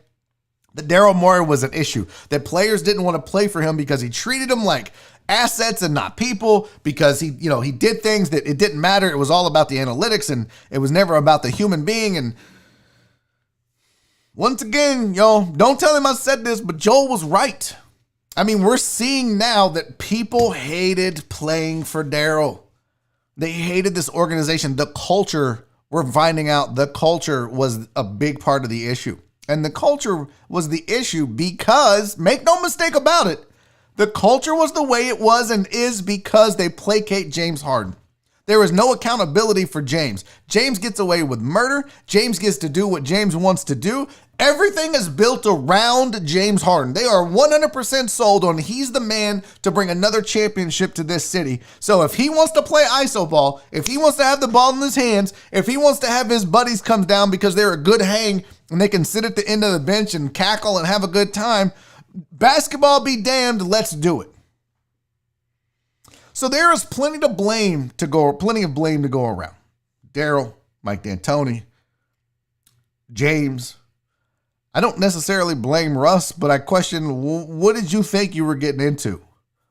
that Daryl Morey was an issue, that players didn't want to play for him because he treated them like assets and not people, because he did things that it didn't matter. It was all about the analytics and it was never about the human being. And once again, y'all, don't tell him I said this, but Joel was right. I mean, we're seeing now that people hated playing for Daryl. They hated this organization. The culture, we're finding out the culture was a big part of the issue. And the culture was the issue because, make no mistake about it, the culture was the way it was and is because they placate James Harden. There is no accountability for James. James gets away with murder. James gets to do what James wants to do. Everything is built around James Harden. They are 100% sold on he's the man to bring another championship to this city. So if he wants to play iso ball, if he wants to have the ball in his hands, if he wants to have his buddies come down because they're a good hang and they can sit at the end of the bench and cackle and have a good time, basketball be damned, let's do it. So there is plenty of blame to go around. Daryl, Mike D'Antoni, James. I don't necessarily blame Russ, but I question, what did you think you were getting into?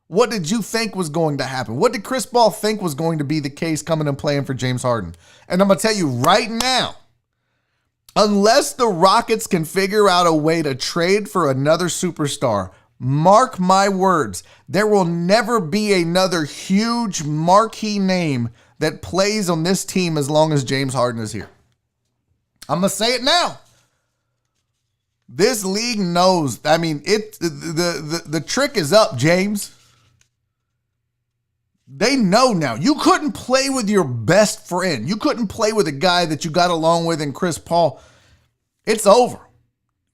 What did you think was going to happen? What did Chris Paul think was going to be the case coming and playing for James Harden? And I'm going to tell you right now, unless the Rockets can figure out a way to trade for another superstar, mark my words, there will never be another huge marquee name that plays on this team as long as James Harden is here. I'm going to say it now. This league knows. I mean, the trick is up, James. They know now. You couldn't play with your best friend. You couldn't play with a guy that you got along with in Chris Paul. It's over.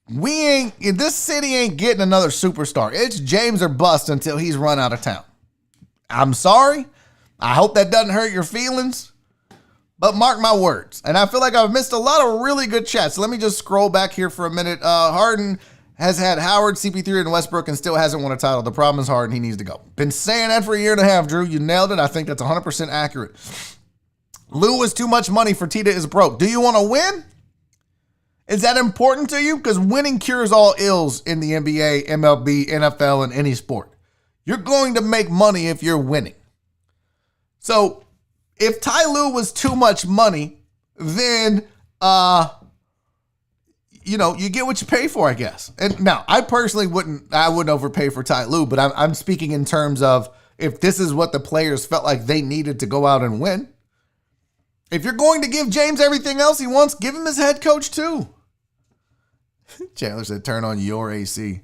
This city ain't getting another superstar. It's James or bust until he's run out of town. I'm sorry. I hope that doesn't hurt your feelings. But mark my words. And I feel like I've missed a lot of really good chats. So let me just scroll back here for a minute. Harden has had Howard, CP3, and Westbrook and still hasn't won a title. The problem is Harden. He needs to go. Been saying that for a year and a half, Drew. You nailed it. I think that's 100% accurate. Lou is too much money for Tita is broke. Do you want to win? Is that important to you? Because winning cures all ills in the NBA, MLB, NFL, and any sport. You're going to make money if you're winning. So if Ty Lue was too much money, then, you get what you pay for, I guess. And now, I personally wouldn't overpay for Ty Lue, but I'm speaking in terms of if this is what the players felt like they needed to go out and win. If you're going to give James everything else he wants, give him his head coach too. Chandler said, turn on your AC.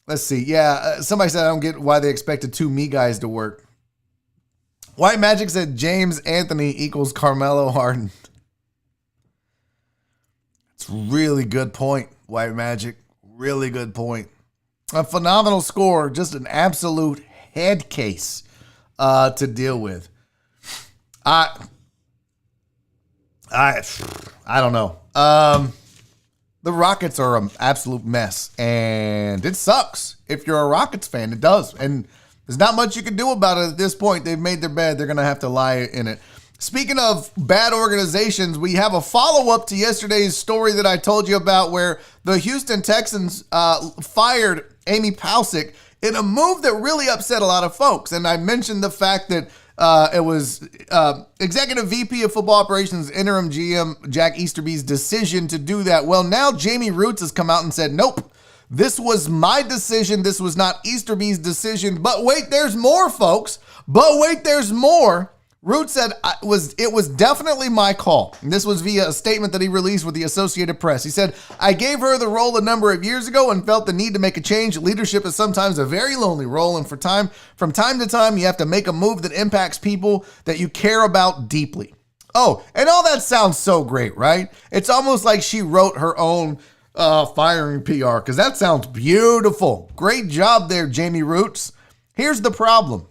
Let's see. Yeah, somebody said, I don't get why they expected two me guys to work. White Magic said James Anthony equals Carmelo Harden. It's a really good point, White Magic. Really good point. A phenomenal score. Just an absolute head case to deal with. I don't know. The Rockets are an absolute mess, and it sucks. If you're a Rockets fan, it does. And there's not much you can do about it at this point. They've made their bed. They're going to have to lie in it. Speaking of bad organizations, we have a follow-up to yesterday's story that I told you about where the Houston Texans fired Amy Pausick in a move that really upset a lot of folks. And I mentioned the fact that it was Executive VP of Football Operations, interim GM Jack Easterby's decision to do that. Well, now Jamie Roots has come out and said, nope, this was my decision. This was not Easterby's decision. But wait, there's more, folks. But wait, there's more. Roots said it was definitely my call. And this was via a statement that he released with the Associated Press. He said, I gave her the role a number of years ago and felt the need to make a change. Leadership is sometimes a very lonely role. And from time to time, you have to make a move that impacts people that you care about deeply. Oh, and all that sounds so great, right? It's almost like she wrote her own firing PR because that sounds beautiful. Great job there, Jamie Roots. Here's the problem.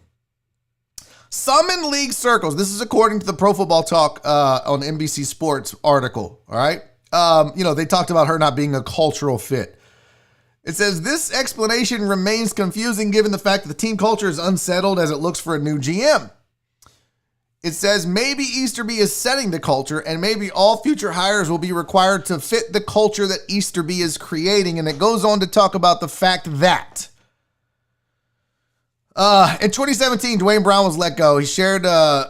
Some in league circles, this is according to the Pro Football Talk on NBC Sports article, all right? They talked about her not being a cultural fit. It says, this explanation remains confusing given the fact that the team culture is unsettled as it looks for a new GM. It says maybe Easterby is setting the culture and maybe all future hires will be required to fit the culture that Easterby is creating. And it goes on to talk about the fact that in 2017, Dwayne Brown was let go. He shared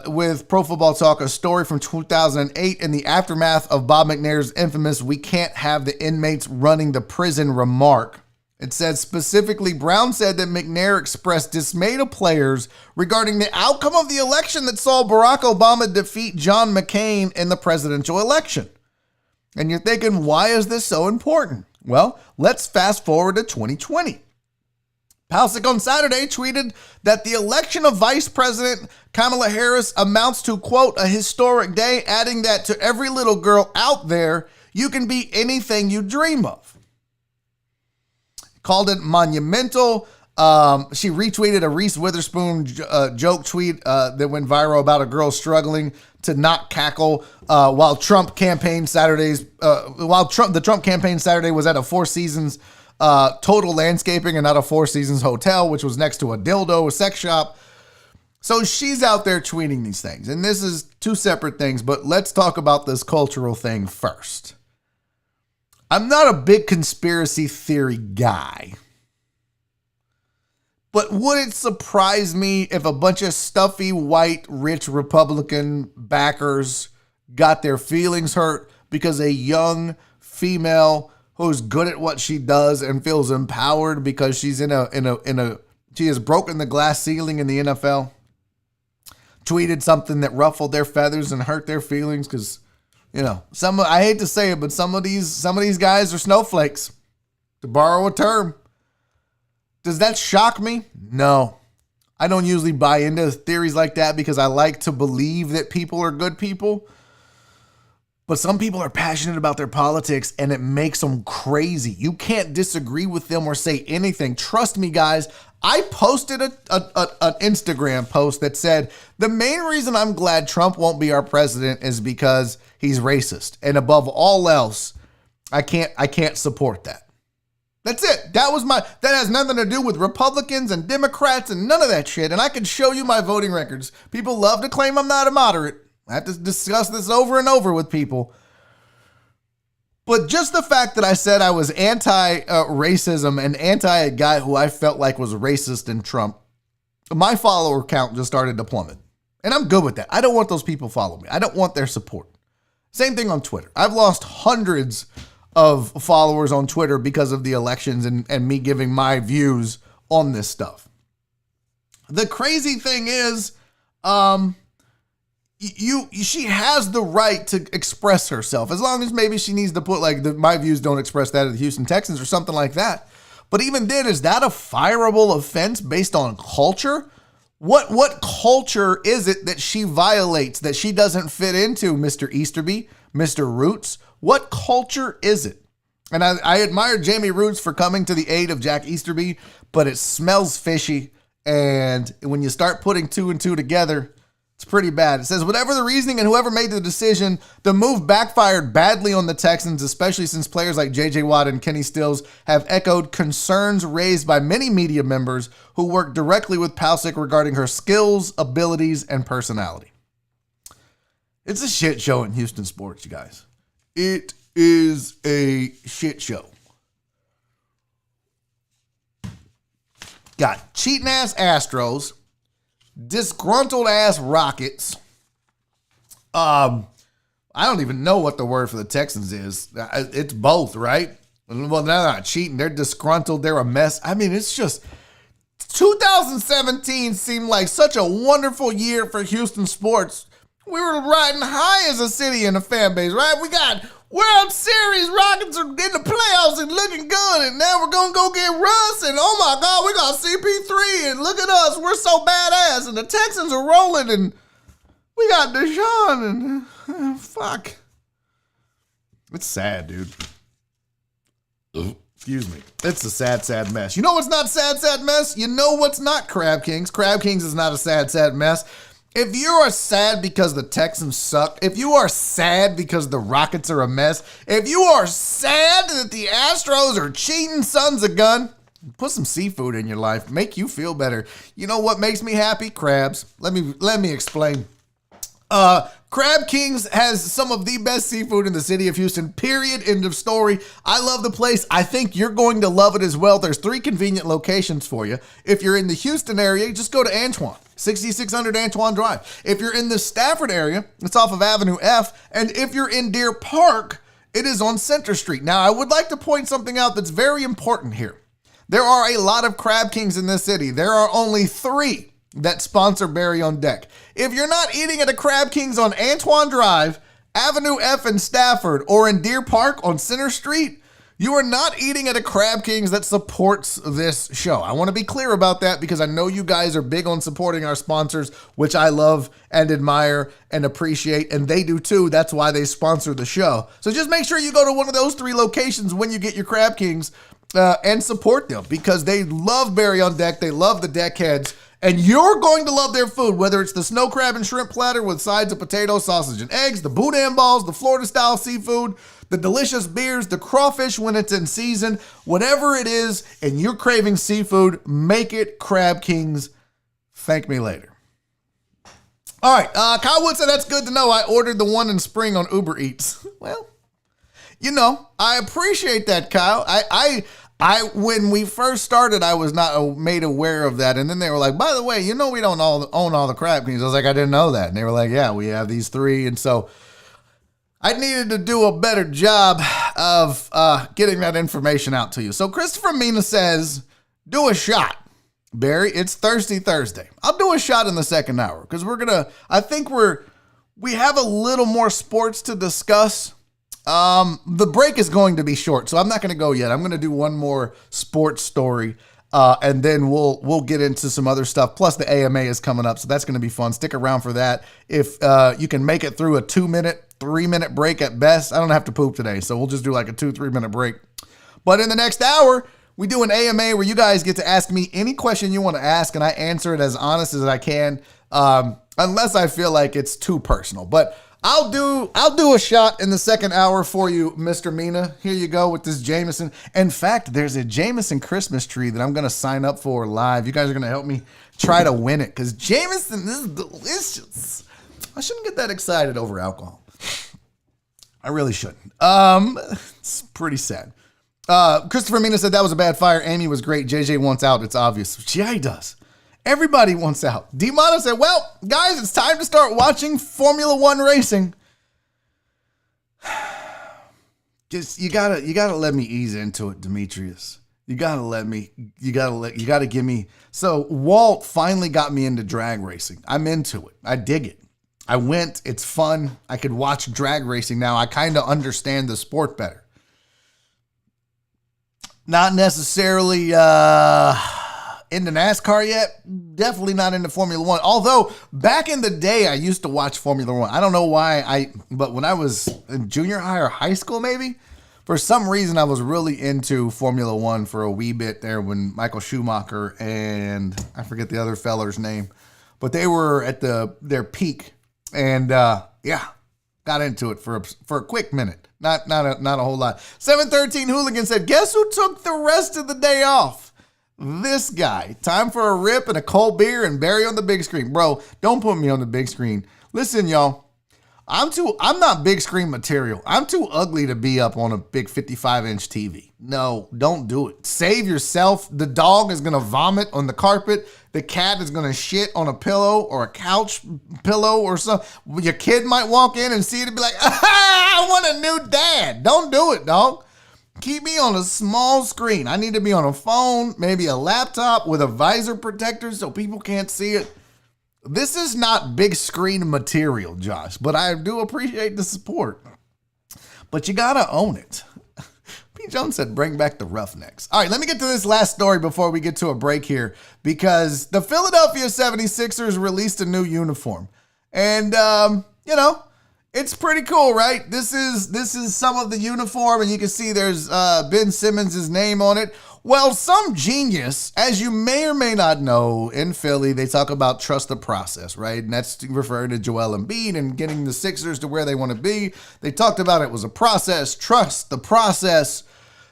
with Pro Football Talk a story from 2008 in the aftermath of Bob McNair's infamous "We can't have the inmates running the prison" remark. It said specifically, Brown said that McNair expressed dismay to players regarding the outcome of the election that saw Barack Obama defeat John McCain in the presidential election. And you're thinking, why is this so important? Well, let's fast forward to 2020. Pausick on Saturday tweeted that the election of Vice President Kamala Harris amounts to, quote, a historic day, adding that to every little girl out there, you can be anything you dream of. Called it monumental. She retweeted a Reese Witherspoon joke tweet that went viral about a girl struggling to not cackle while the Trump campaign Saturday was at a Four Seasons total landscaping and not a Four Seasons hotel, which was next to a dildo sex shop. So she's out there tweeting these things. And this is two separate things, but let's talk about this cultural thing first. I'm not a big conspiracy theory guy, but would it surprise me if a bunch of stuffy, white, rich Republican backers got their feelings hurt because a young female who's good at what she does and feels empowered because she's she has broken the glass ceiling in the NFL, tweeted something that ruffled their feathers and hurt their feelings because, I hate to say it, but some of these guys are snowflakes, to borrow a term. Does that shock me? No. I don't usually buy into theories like that because I like to believe that people are good people. But some people are passionate about their politics and it makes them crazy. You can't disagree with them or say anything. Trust me, guys. I posted an Instagram post that said, the main reason I'm glad Trump won't be our president is because he's racist. And above all else, I can't support that. That's it. That has nothing to do with Republicans and Democrats and none of that shit. And I can show you my voting records. People love to claim I'm not a moderate. I have to discuss this over and over with people. But just the fact that I said I was anti-racism and anti a guy who I felt like was racist in Trump, my follower count just started to plummet. And I'm good with that. I don't want those people following me. I don't want their support. Same thing on Twitter. I've lost hundreds of followers on Twitter because of the elections and me giving my views on this stuff. The crazy thing is, she has the right to express herself, as long as maybe she needs to put like my views don't express that of the Houston Texans or something like that. But even then, is that a fireable offense based on culture? What culture is it that she violates, that she doesn't fit into, Mr. Easterby, Mr. Roots? What culture is it? And I admire Jamie Roots for coming to the aid of Jack Easterby, but it smells fishy. And when you start putting two and two together, it's pretty bad. It says, whatever the reasoning and whoever made the decision, the move backfired badly on the Texans, especially since players like J.J. Watt and Kenny Stills have echoed concerns raised by many media members who work directly with Palcic regarding her skills, abilities, and personality. It's a shit show in Houston sports, you guys. It is a shit show. Got cheating ass Astros, disgruntled ass Rockets. I don't even know what the word for the Texans is. It's both, right? Well, they're not cheating. They're disgruntled. They're a mess. I mean, it's just 2017 seemed like such a wonderful year for Houston sports. We were riding high as a city and a fan base, right? We got World Series, Rockets are in the playoffs and looking good, and now we're going to go get Russ, and oh my God, we got CP3, and look at us, we're so badass, and the Texans are rolling, and we got Deshaun, and fuck. It's sad, dude. Excuse me. It's a sad, sad mess. You know what's not sad, sad mess? You know what's not Crab Kings? Crab Kings is not a sad, sad mess. If you are sad because the Texans suck, if you are sad because the Rockets are a mess, if you are sad that the Astros are cheating sons of gun, put some seafood in your life. Make you feel better. You know what makes me happy? Crabs. Let me explain. Crab Kings has some of the best seafood in the city of Houston, period, end of story. I love the place. I think you're going to love it as well. There's 3 convenient locations for you. If you're in the Houston area, just go to Antoine, 6600 Antoine Drive. If you're in the Stafford area, it's off of Avenue F. And if you're in Deer Park, it is on Center Street. Now, I would like to point something out that's very important here. There are a lot of Crab Kings in this city. There are only 3 that sponsor Barry on Deck. If you're not eating at a Crab Kings on Antoine Drive, Avenue F in Stafford, or in Deer Park on Center Street, you are not eating at a Crab Kings that supports this show. I want to be clear about that because I know you guys are big on supporting our sponsors, which I love and admire and appreciate, and they do too. That's why they sponsor the show. So just make sure you go to one of those 3 locations when you get your Crab Kings and support them because they love Barry on Deck. They love the Deckheads. And you're going to love their food, whether it's the snow crab and shrimp platter with sides of potato, sausage, and eggs, the boudin balls, the Florida-style seafood, the delicious beers, the crawfish when it's in season, whatever it is, and you're craving seafood, make it Crab Kings. Thank me later. All right, Kyle Wood said that's good to know. I ordered the one in spring on Uber Eats. Well, you know, I appreciate that, Kyle. When we first started, I was not made aware of that. And then they were like, by the way, you know, we don't own all the Crab Kings. I was like, I didn't know that. And they were like, yeah, we have these 3. And so I needed to do a better job of getting that information out to you. So Christopher Mina says, do a shot. Barry, it's Thirsty Thursday. I'll do a shot in the second hour because I think we have a little more sports to discuss. The break is going to be short, so I'm not going to go yet. I'm going to do one more sports story, and then we'll get into some other stuff. Plus, the AMA is coming up, so that's going to be fun. Stick around for that. If you can make it through a 2-minute, 3-minute break at best, I don't have to poop today, so we'll just do like a 2-3 minute break. But in the next hour, we do an AMA where you guys get to ask me any question you want to ask, and I answer it as honest as I can, unless I feel like it's too personal. But I'll do a shot in the second hour for you, Mr. Mina. Here you go with this Jameson. In fact, there's a Jameson Christmas tree that I'm going to sign up for live. You guys are going to help me try to win it because Jameson is delicious. I shouldn't get that excited over alcohol. I really shouldn't. It's pretty sad. Christopher Mina said that was a bad fire. Amy was great. JJ wants out. It's obvious. Yeah, he does. Everybody wants out. D-Mono said, well, guys, it's time to start watching Formula One racing. Just you gotta let me ease into it, Demetrius. You gotta give me. So Walt finally got me into drag racing. I'm into it. I dig it. I went. It's fun. I could watch drag racing now. I kind of understand the sport better. Not necessarily into NASCAR yet. Definitely not into Formula One. Although back in the day, I used to watch Formula One. I don't know why but when I was in junior high or high school, maybe, for some reason, I was really into Formula One for a wee bit there when Michael Schumacher and I forget the other feller's name, but they were at their peak, and got into it for a quick minute. Not a whole lot. 713 Hooligan said, guess who took the rest of the day off? This guy. Time for a rip and a cold beer and Barry on the big screen. Bro, don't put me on the big screen. Listen, y'all. I'm not big screen material. I'm too ugly to be up on a big 55-inch TV. No, don't do it. Save yourself. The dog is going to vomit on the carpet. The cat is going to shit on a pillow or a couch pillow or something. Your kid might walk in and see it and be like, I want a new dad. Don't do it, dog. Keep me on a small screen. I need to be on a phone, maybe a laptop with a visor protector so people can't see it. This is not big screen material, Josh, but I do appreciate the support. But you got to own it. P. Jones said, bring back the Roughnecks. All right, let me get to this last story before we get to a break here, because the Philadelphia 76ers released a new uniform. And, it's pretty cool, right? This is some of the uniform, and you can see there's Ben Simmons' name on it. Well, some genius, as you may or may not know, in Philly, they talk about trust the process, right? And that's referring to Joel Embiid and getting the Sixers to where they want to be. They talked about it was a process, trust the process.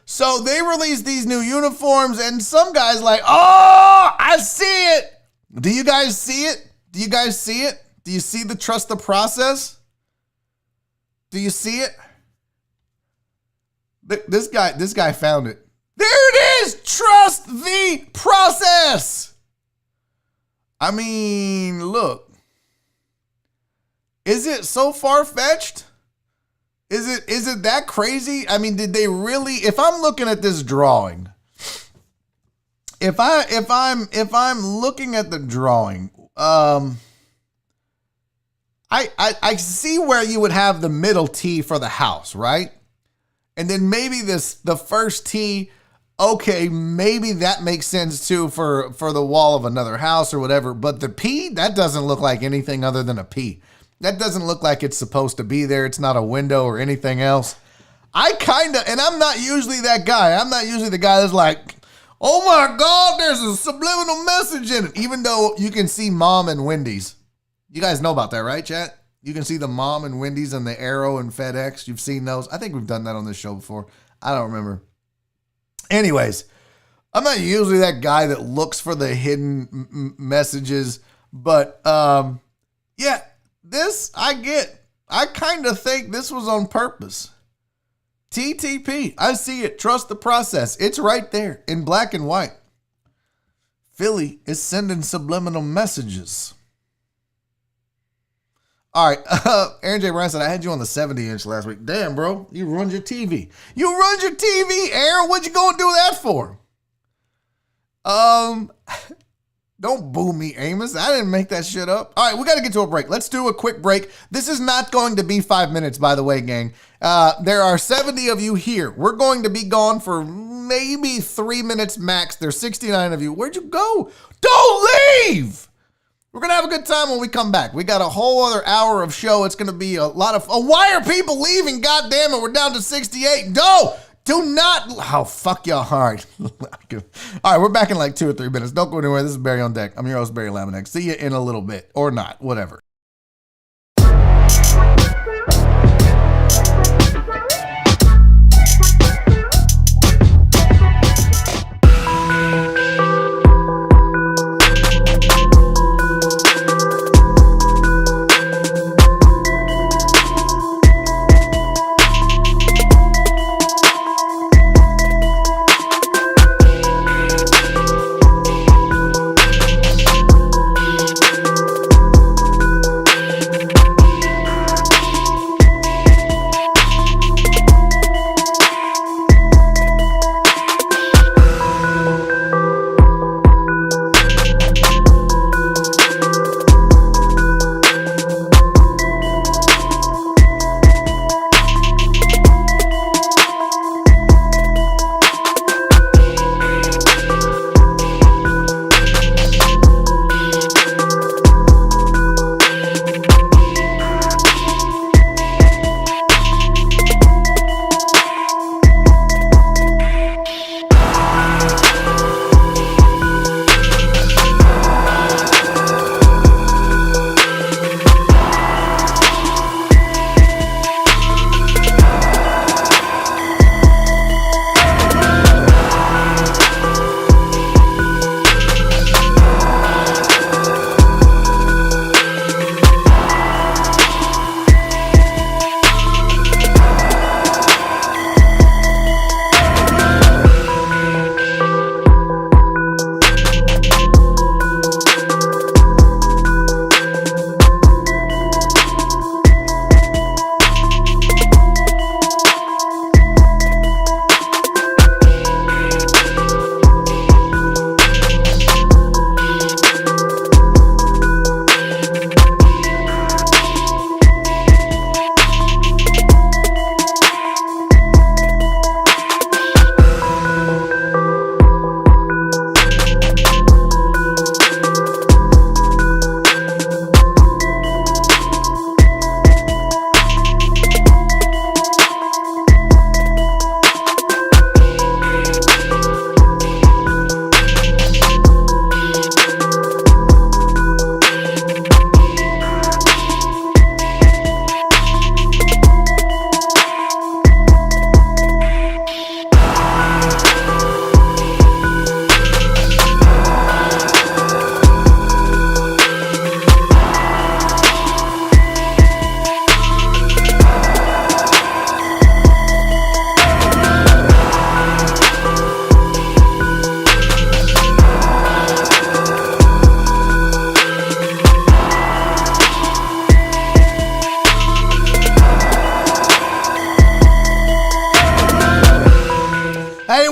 So they released these new uniforms, and some guys like, oh, I see it. Do you guys see it? Do you guys see it? Do you see the trust the process? Do you see it? This guy found it. There it is! Trust the process! I mean, look. Is it so far-fetched? Is it that crazy? I mean, did they really, if I'm looking at this drawing, if I'm looking at the drawing, I see where you would have the middle T for the house, right? And then maybe the first T, okay, maybe that makes sense too for the wall of another house or whatever. But the P, that doesn't look like anything other than a P. That doesn't look like it's supposed to be there. It's not a window or anything else. And I'm not usually that guy. I'm not usually the guy that's like, oh my God, there's a subliminal message in it. Even though you can see Mom and Wendy's. You guys know about that, right, chat? You can see the Mom and Wendy's and the Arrow and FedEx. You've seen those. I think we've done that on this show before. I don't remember. Anyways, I'm not usually that guy that looks for the hidden messages, but this I get. I kind of think this was on purpose. TTP, I see it. Trust the process. It's right there in black and white. Philly is sending subliminal messages. All right, Aaron J. Brown said, I had you on the 70-inch last week. Damn, bro, you ruined your TV. You ruined your TV, Aaron. What'd you go and do that for? Don't boo me, Amos. I didn't make that shit up. All right, we got to get to a break. Let's do a quick break. This is not going to be 5 minutes, by the way, gang. There are 70 of you here. We're going to be gone for maybe 3 minutes max. There's 69 of you. Where'd you go? Don't leave! We're going to have a good time when we come back. We got a whole other hour of show. It's going to be a lot of fun. Why are people leaving? God damn it, we're down to 68. No! Do not. Oh, fuck y'all hard. All right, we're back in like 2 or 3 minutes. Don't go anywhere. This is Barry on Deck. I'm your host, Barry Laminack. See you in a little bit. Or not. Whatever.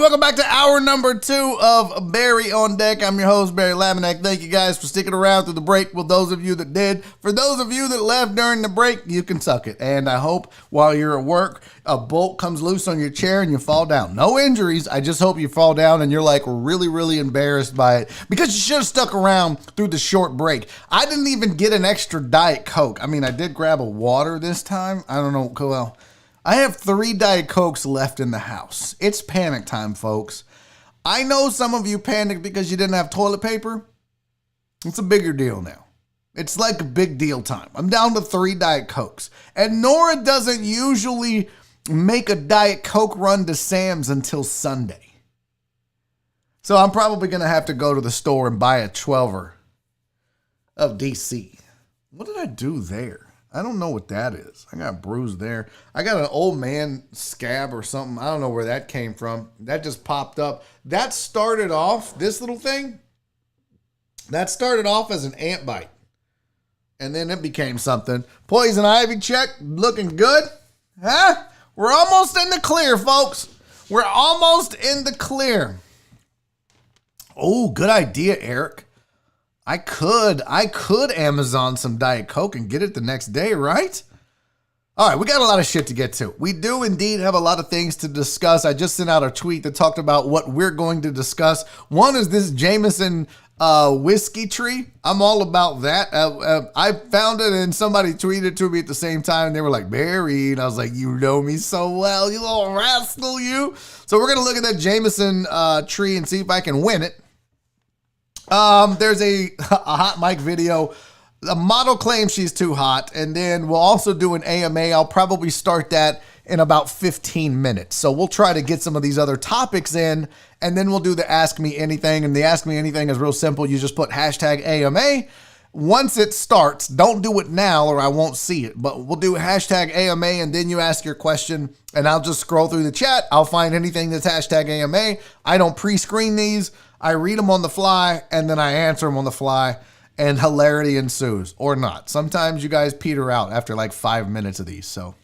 welcome back to hour number 2 of Barry on Deck. I'm your host, Barry Laminack. Thank you guys for sticking around through the break. Well, those of you that did. For those of you that left during the break, you can suck it. And I hope while you're at work, a bolt comes loose on your chair and you fall down. No injuries. I just hope you fall down and you're like really, really embarrassed by it because you should have stuck around through the short break. I didn't even get an extra Diet Coke. I mean, I did grab a water this time. I don't know. Well, I have 3 Diet Cokes left in the house. It's panic time, folks. I know some of you panicked because you didn't have toilet paper. It's a bigger deal now. It's like a big deal time. I'm down to 3 Diet Cokes. And Nora doesn't usually make a Diet Coke run to Sam's until Sunday. So I'm probably going to have to go to the store and buy a 12er of DC. What did I do there? I don't know what that is. I got bruised there. I got an old man scab or something. I don't know where that came from. That just popped up. That started off, this little thing, that started off as an ant bite. And then it became something. Poison ivy check, looking good. Huh? We're almost in the clear, folks. We're almost in the clear. Oh, good idea, Eric. I could Amazon some Diet Coke and get it the next day, right? All right, we got a lot of shit to get to. We do indeed have a lot of things to discuss. I just sent out a tweet that talked about what we're going to discuss. One is this Jameson whiskey tree. I'm all about that. I found it and somebody tweeted to me at the same time and they were like, Barry. And I was like, you know me so well, you little rascal, you. So we're going to look at that Jameson tree and see if I can win it. There's a hot mic video. A model claims she's too hot, and then we'll also do an AMA. I'll probably start that in about 15 minutes. So we'll try to get some of these other topics in, and then we'll do the Ask Me Anything. And the Ask Me Anything is real simple. You just put hashtag AMA. Once it starts, don't do it now or I won't see it, but we'll do hashtag AMA and then you ask your question and I'll just scroll through the chat. I'll find anything that's hashtag AMA. I don't pre-screen these. I read them on the fly and then I answer them on the fly and hilarity ensues or not. Sometimes you guys peter out after like 5 minutes of these. So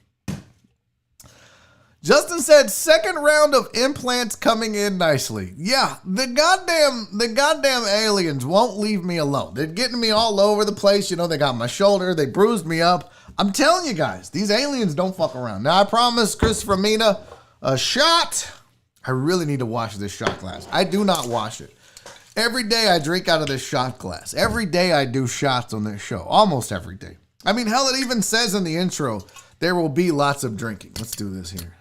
Justin said second round of implants coming in nicely. Yeah, the goddamn aliens won't leave me alone. They're getting me all over the place. You know, they got my shoulder. They bruised me up. I'm telling you guys, these aliens don't fuck around. Now, I promised Christopher Mina a shot. I really need to wash this shot glass. I do not wash it. Every day I drink out of this shot glass. Every day I do shots on this show. Almost every day. I mean, hell, it even says in the intro, there will be lots of drinking. Let's do this here.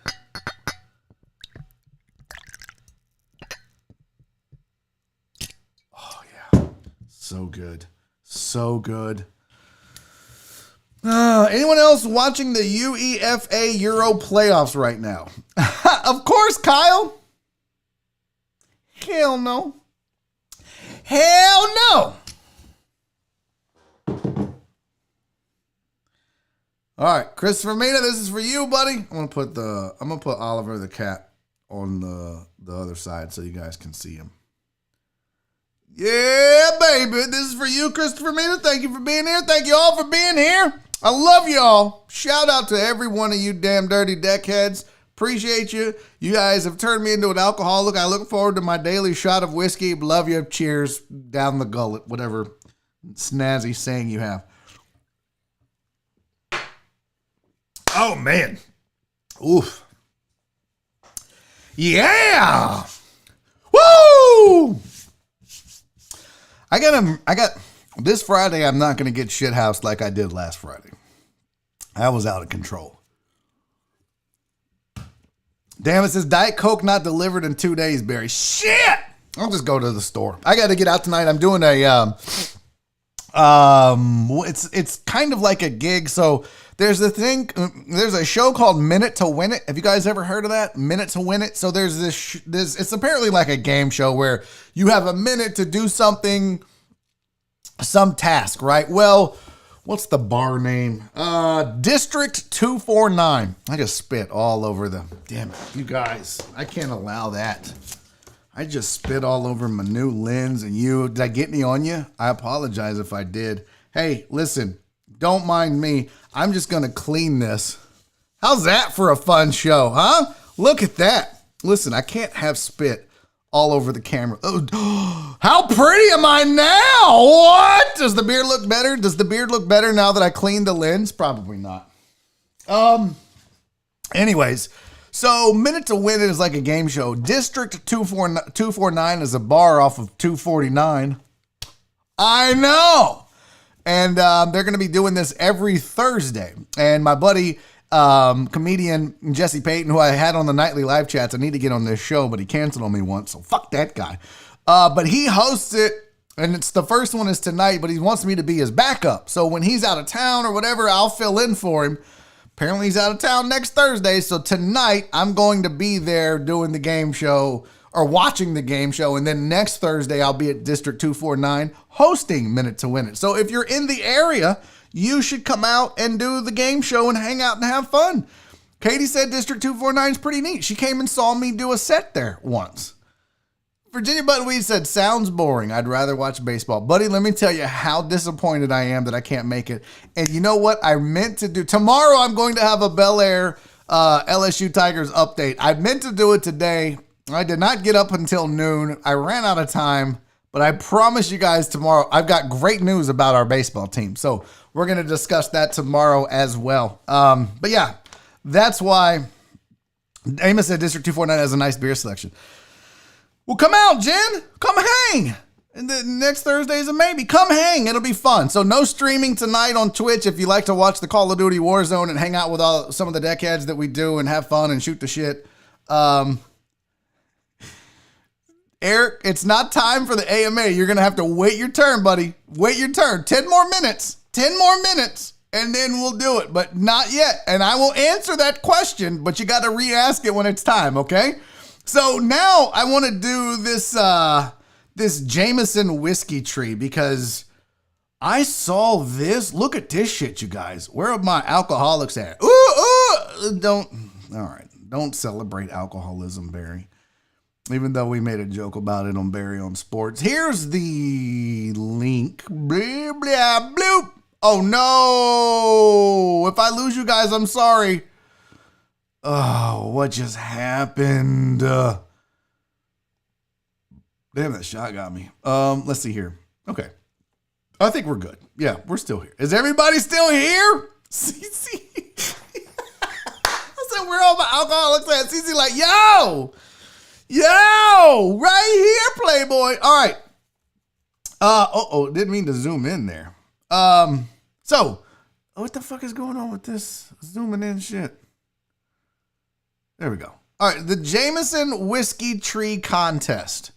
Oh, yeah. So good. So good. Anyone else watching the UEFA Euro playoffs right now? Of course, Kyle. Hell no. Hell no. All right, Christopher Mina, this is for you, buddy. I'm gonna put Oliver the cat on the other side so you guys can see him. Yeah, baby. This is for you, Christopher Mina. Thank you for being here. Thank you all for being here. I love y'all. Shout out to every one of you damn dirty deckheads. Appreciate you. You guys have turned me into an alcoholic. I look forward to my daily shot of whiskey. Love you. Cheers down the gullet. Whatever snazzy saying you have. Oh, man. Oof. Yeah. Woo! I got this Friday, I'm not going to get shithoused like I did last Friday. I was out of control. Damn, it says Diet Coke not delivered in 2 days, Barry. Shit! I'll just go to the store. I got to get out tonight. I'm doing it's kind of like a gig. So there's a show called Minute to Win It. Have you guys ever heard of that? Minute to Win It. So there's this, it's apparently like a game show where you have a minute to do something, some task, right? Well, what's the bar name? District 249. I just spit all over them. Damn it, you guys. I can't allow that. I just spit all over my new lens and you. Did I get any on you? I apologize if I did. Hey, listen, don't mind me. I'm just going to clean this. How's that for a fun show, huh? Look at that. Listen, I can't have spit all over the camera. Oh, how pretty am I now? What? Does the beard look better? Does the beard look better now that I cleaned the lens? Probably not. Anyways, so Minute to Win It is like a game show. District 249 is a bar off of 249. I know. And they're going to be doing this every Thursday. And my buddy, comedian Jesse Payton, who I had on the nightly live chats, I need to get on this show, but he canceled on me once, so fuck that guy. But he hosts it, and it's the first one is tonight, but he wants me to be his backup. So when he's out of town or whatever, I'll fill in for him. Apparently he's out of town next Thursday, so tonight I'm going to be there doing the game show or watching the game show, and then next Thursday I'll be at District 249 hosting Minute to Win It. So if you're in the area, you should come out and do the game show and hang out and have fun. Katie said District 249 is pretty neat. She came and saw me do a set there once. Virginia Buttonweed said, sounds boring. I'd rather watch baseball. Buddy, let me tell you how disappointed I am that I can't make it. And you know what? I meant to do, tomorrow I'm going to have a Bellair LSU Tigers update. I meant to do it today. I did not get up until noon. I ran out of time, but I promise you guys tomorrow, I've got great news about our baseball team. So we're going to discuss that tomorrow as well. But yeah, that's why Amos said District 249 has a nice beer selection. Well, come out, Jen. Come hang. And the next Thursday is a maybe. Come hang. It'll be fun. So no streaming tonight on Twitch if you like to watch the Call of Duty Warzone and hang out with some of the deckheads that we do and have fun and shoot the shit. Eric, it's not time for the AMA. You're going to have to wait your turn, buddy. Wait your turn. 10 more minutes. 10 more minutes. And then we'll do it. But not yet. And I will answer that question, but you got to re-ask it when it's time, okay? So now I want to do this Jameson whiskey tree because I saw this. Look at this shit, you guys. Where are my alcoholics at? All right. Don't celebrate alcoholism, Barry. Even though we made a joke about it on Barry on Sports. Here's the link. Blah, blah, bloop. Oh, no. If I lose you guys, I'm sorry. Oh, what just happened? Damn, that shot got me. Let's see here. Okay. I think we're good. Yeah, we're still here. Is everybody still here? CC. I said, where all my alcoholics at? CC like, yo, right here, Playboy. All right. Didn't mean to zoom in there. So what the fuck is going on with this zooming in shit? There we go. All right, the Jameson Whiskey Tree Contest.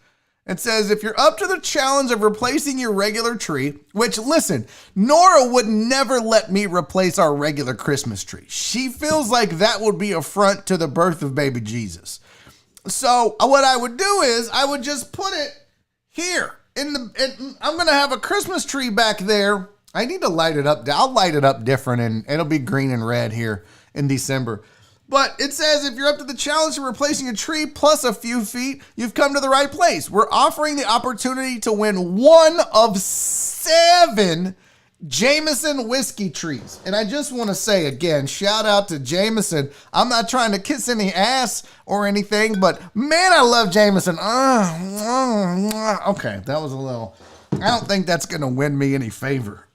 It says, if you're up to the challenge of replacing your regular tree, which, listen, Nora would never let me replace our regular Christmas tree. She feels like that would be an affront to the birth of baby Jesus. So what I would do is I would just put it here. I'm going to have a Christmas tree back there. I need to light it up. I'll light it up different, and it'll be green and red here in December. But it says if you're up to the challenge of replacing a tree plus a few feet, you've come to the right place. We're offering the opportunity to win one of 7 Jameson whiskey trees. And I just want to say again, shout out to Jameson. I'm not trying to kiss any ass or anything, but man, I love Jameson. Okay, that was a little, I don't think that's going to win me any favor.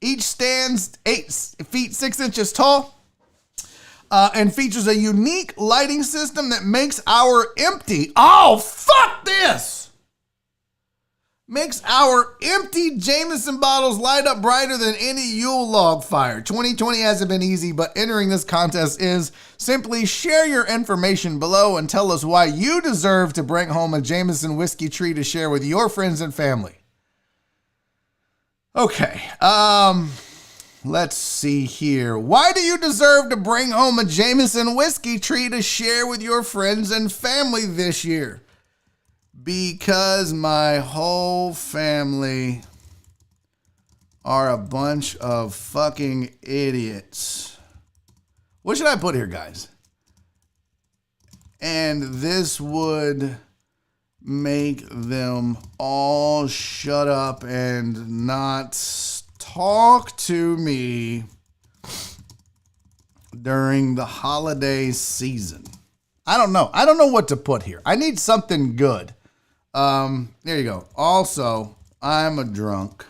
Each stands 8 feet 6 inches tall. And features a unique lighting system that makes our empty... Oh, fuck this! Makes our empty Jameson bottles light up brighter than any Yule log fire. 2020 hasn't been easy, but entering this contest is. Simply share your information below and tell us why you deserve to bring home a Jameson whiskey tree to share with your friends and family. Okay, let's see here. Why do you deserve to bring home a Jameson whiskey tree to share with your friends and family this year? Because my whole family are a bunch of fucking idiots. What should I put here, guys? And this would make them all shut up and not talk to me during the holiday season. I don't know. I don't know what to put here. I need something good. There you go. Also, I'm a drunk.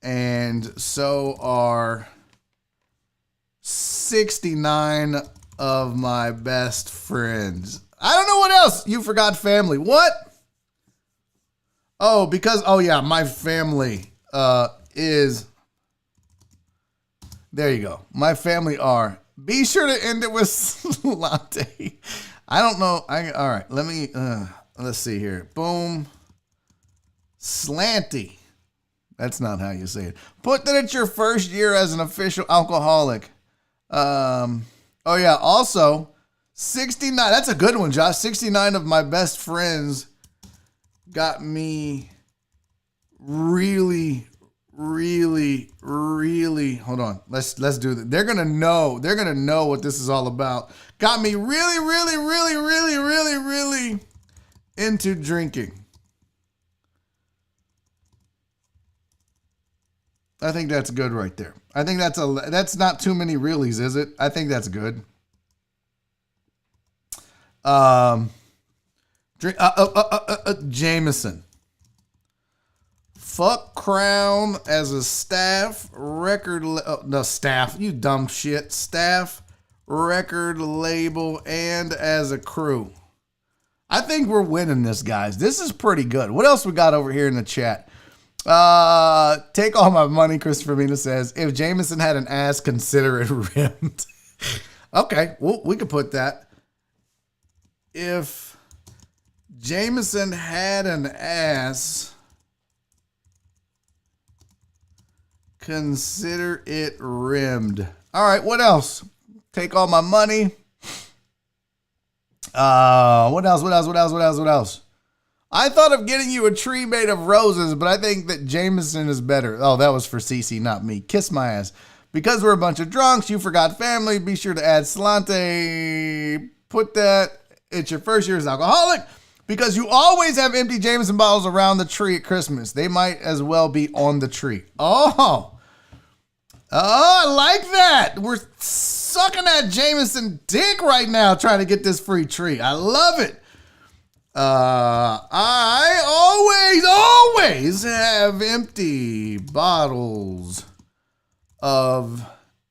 And so are 69 of my best friends. I don't know what else. You forgot family. What? Oh, because, oh yeah, my family is, there you go. My family are, be sure to end it with latte. I don't know. All right, let me, let's see here. Boom. Slanty. That's not how you say it. Put that it's your first year as an official alcoholic. Oh yeah, also 69. That's a good one, Josh. 69 of my best friends got me really hold on. Let's do that. They're gonna know what this is all about. Got me really into drinking. I think that's good right there. I think that's not too many reallys, is it? I think that's good. Jameson. Fuck Crown as a staff staff, you dumb shit. Staff, record label, and as a crew. I think we're winning this, guys. This is pretty good. What else we got over here in the chat? Take all my money, Christopher Mina says. If Jameson had an ass, consider it rimmed. Okay, well, we could put that. If Jameson had an ass, consider it rimmed. All right, what else? Take all my money. What else? I thought of getting you a tree made of roses, but I think that Jameson is better. Oh, that was for Cece, not me. Kiss my ass. Because we're a bunch of drunks, you forgot family. Be sure to add Slante. Put that. It's your first year as an alcoholic. Because you always have empty Jameson bottles around the tree at Christmas. They might as well be on the tree. Oh, I like that. We're sucking that Jameson dick right now trying to get this free tree. I love it. I always have empty bottles of,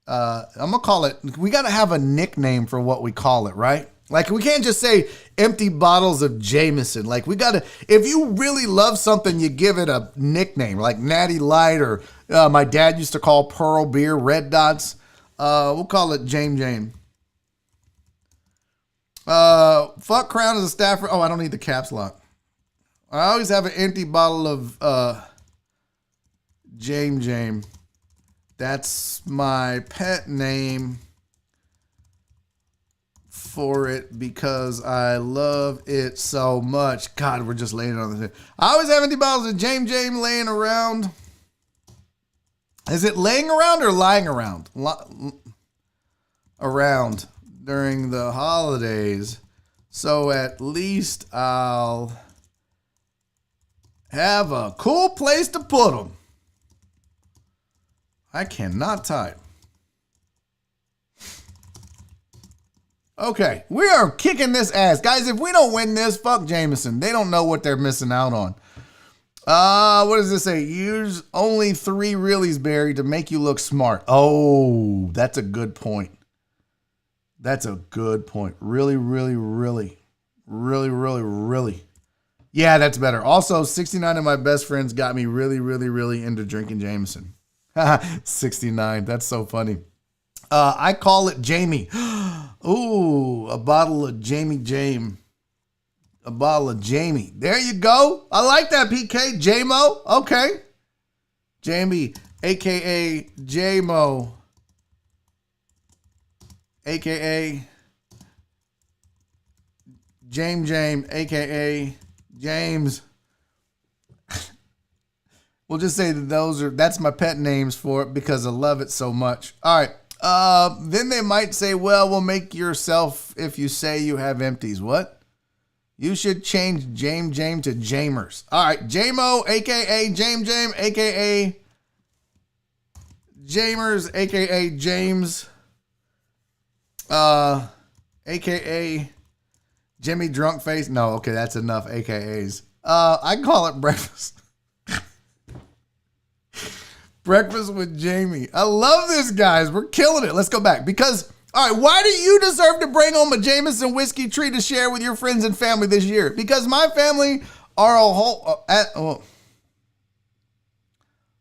I'm gonna call it, we gotta have a nickname for what we call it, right? Like, we can't just say empty bottles of Jameson. Like, we gotta, if you really love something, you give it a nickname, like Natty Light, or my dad used to call Pearl Beer Red Dots. We'll call it Jame. Fuck Crown as a staffer. Oh, I don't need the caps lock. I always have an empty bottle of Jame. That's my pet name for it because I love it so much. God, we're just laying it on the thing. I always have empty bottles of Jame laying around. Is it laying around or lying around? Around during the holidays, so at least I'll have a cool place to put them. I cannot type. Okay, we are kicking this ass. Guys, if we don't win this, fuck Jameson. They don't know what they're missing out on. What does this say? Use only 3 reallys, Barry, to make you look smart. Oh, that's a good point. That's a good point. Really. Yeah, that's better. Also, 69 of my best friends got me really into drinking Jameson. 69. That's so funny. I call it Jamie. Ooh, a bottle of Jamie. A bottle of Jamie. There you go. I like that, PK. J-Mo. Okay. Jamie, a.k.a. J-Mo. A.k.a. James, a.k.a. James. We'll just say that that's my pet names for it because I love it so much. All right. Then they might say, well, we'll make yourself if you say you have empties. What? You should change James to Jamers. All right. J-Mo, a.k.a. James, a.k.a. Jamers, a.k.a. James. AKA Jimmy Drunk Face. No, okay, that's enough AKAs. I call it breakfast. Breakfast with Jamie. I love this, guys. We're killing it. Let's go back. Because, all right, why do you deserve to bring home a Jameson whiskey tree to share with your friends and family this year? Because my family are a whole...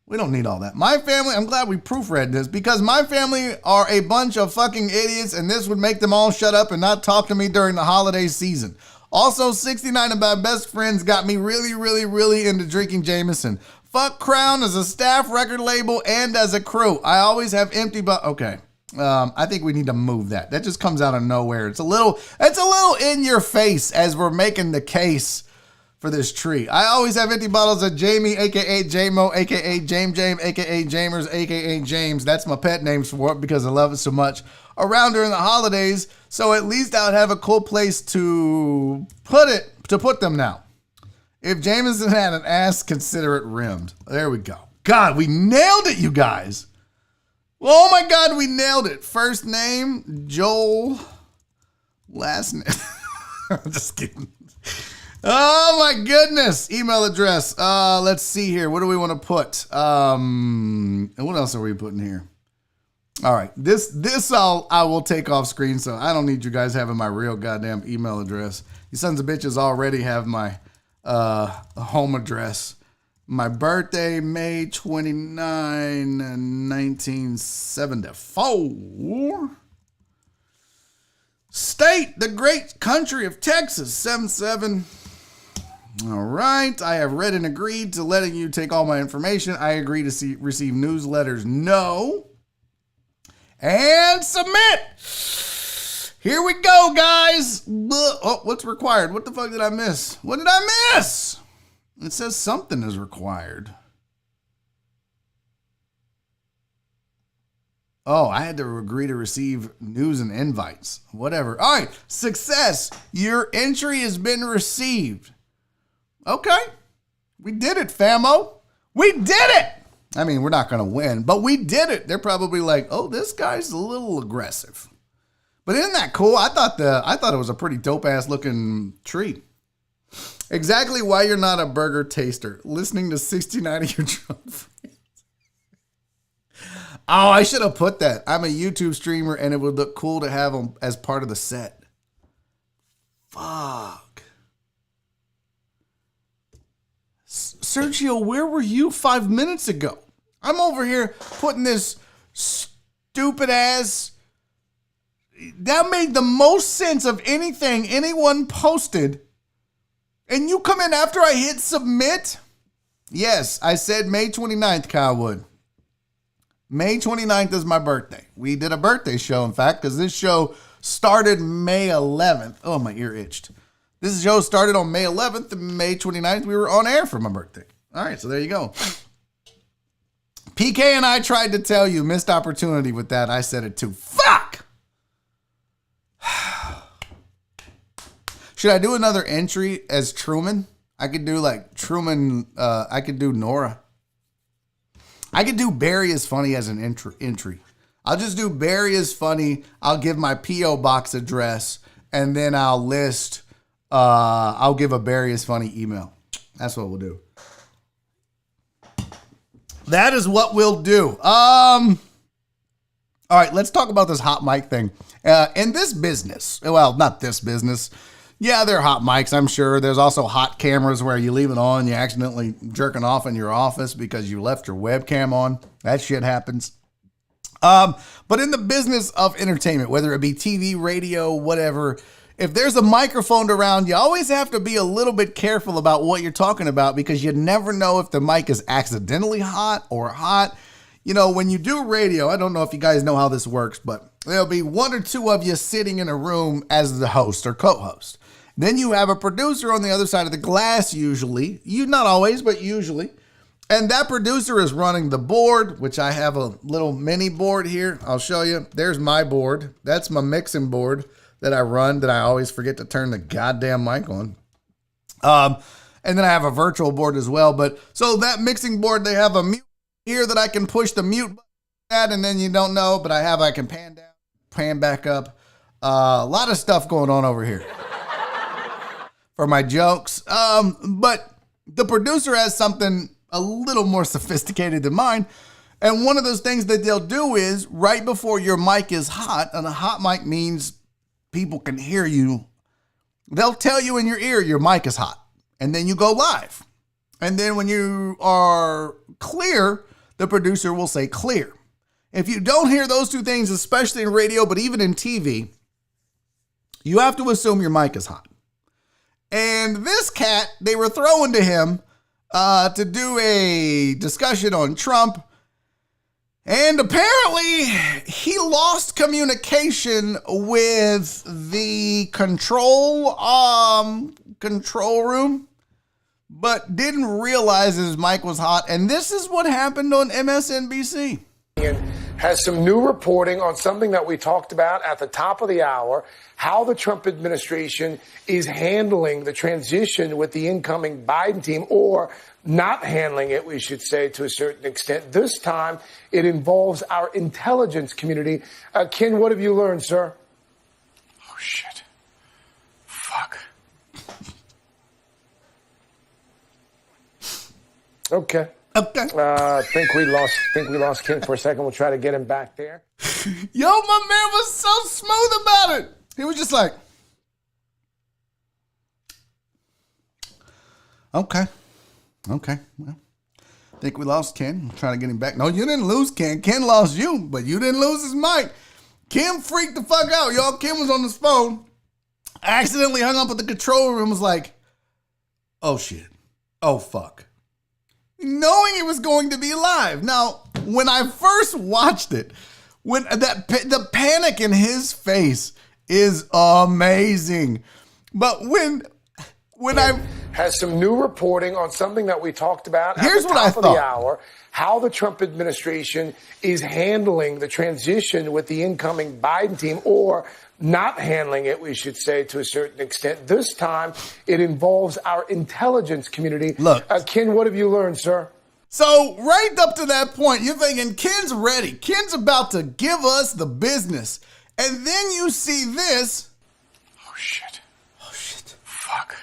we don't need all that. My family, I'm glad we proofread this, because my family are a bunch of fucking idiots, and this would make them all shut up and not talk to me during the holiday season. Also, 69 of my best friends got me really, really, really into drinking Jameson. Fuck Crown as a staff record label and as a crew. I always have empty okay. I think we need to move that. That just comes out of nowhere. It's a little in your face as we're making the case for this tree. I always have empty bottles of Jamie, aka Jamo, aka James, aka Jamers, aka James. That's my pet names for it because I love it so much. Around during the holidays, so at least I would have a cool place to put them now. If Jameson had an ass, consider it rimmed. There we go. God, we nailed it, you guys. Oh my God, we nailed it. First name, Joel. Last name. I'm just kidding. Oh my goodness. Email address. Let's see here. What do we want to put? And what else are we putting here? All right. This I will take off screen, so I don't need you guys having my real goddamn email address. You sons of bitches already have my home address. My birthday, May 29, 1974. State, the great country of Texas, 77. All right. I have read and agreed to letting you take all my information. I agree to receive newsletters. No. And submit. Here we go, guys. Oh, what's required? What the fuck did I miss? What did I miss? It says something is required. Oh, I had to agree to receive news and invites. Whatever. All right. Success. Your entry has been received. Okay. We did it, famo. We did it. I mean, we're not going to win, but we did it. They're probably like, oh, this guy's a little aggressive. But isn't that cool? I thought it was a pretty dope ass looking treat. Exactly why you're not a burger taster. Listening to 69 of your drunk friends. Oh, I should have put that. I'm a YouTube streamer and it would look cool to have them as part of the set. Fuck. Sergio, where were you 5 minutes ago? I'm over here putting this stupid ass. That made the most sense of anything anyone posted. And you come in after I hit submit? Yes, I said May 29th, Kyle Wood. May 29th is my birthday. We did a birthday show, in fact, because this show started May 11th. Oh, my ear itched. This show started on May 11th, and May 29th, we were on air for my birthday. All right, so there you go. PK and I tried to tell you, missed opportunity with that. I said it too. Fuck! Should I do another entry as Truman? I could do like Truman. I could do Nora. I could do Barry is funny as an entry. I'll just do Barry is funny. I'll give my P.O. box address, and then I'll list. I'll give a Barry is funny email. That's what we'll do. That is what we'll do. All right, let's talk about this hot mic thing. In this business, well, not this business. Yeah, there are hot mics, I'm sure. There's also hot cameras where you leave it on, you accidentally jerking off in your office because you left your webcam on. That shit happens. But in the business of entertainment, whether it be TV, radio, whatever, if there's a microphone around, you always have to be a little bit careful about what you're talking about because you never know if the mic is accidentally hot or hot. You know, when you do radio, I don't know if you guys know how this works, but there'll be one or two of you sitting in a room as the host or co-host. Then you have a producer on the other side of the glass, usually. Not always, but usually. And that producer is running the board, which I have a little mini board here. I'll show you. There's my board. That's my mixing board that I run that I always forget to turn the goddamn mic on. And then I have a virtual board as well. But so that mixing board, they have a mute here that I can push the mute button at, and then you don't know, but I can pan down, pan back up. A lot of stuff going on over here for my jokes. But the producer has something a little more sophisticated than mine. And one of those things that they'll do is right before your mic is hot, and a hot mic means people can hear you. They'll tell you in your ear your mic is hot, and then you go live. And then when you are clear, the producer will say clear. If you don't hear those two things, especially in radio, but even in TV, you have to assume your mic is hot. And this cat, they were throwing to him to do a discussion on Trump. And apparently he lost communication with the control room, but didn't realize his mic was hot. And this is what happened on MSNBC. Has some new reporting on something that we talked about at the top of the hour, how the Trump administration is handling the transition with the incoming Biden team, or not handling it, we should say, to a certain extent. This time, it involves our intelligence community. Ken, what have you learned, sir? Oh, shit. Fuck. Okay. Okay. I think we lost Ken for a second. We'll try to get him back there. Yo, my man was so smooth about it. He was just like, okay. Well, I think we lost Ken. I'm trying to get him back. No, you didn't lose Ken. Ken lost you, but you didn't lose his mic. Ken freaked the fuck out, y'all. Ken was on his phone. Accidentally hung up at the control room. Was like, oh shit. Oh fuck. Knowing it was going to be live. Now, when I first watched it, when the panic in his face is amazing. But when I has some new reporting on something that we talked about here's at the what I top of the thought. hour, how the Trump administration is handling the transition with the incoming Biden team, or not handling it, we should say, to a certain extent. This time, it involves our intelligence community. Look. Ken, what have you learned, sir? So right up to that point, you're thinking Ken's ready. Ken's about to give us the business. And then you see this. Oh, shit. Oh, shit. Fuck.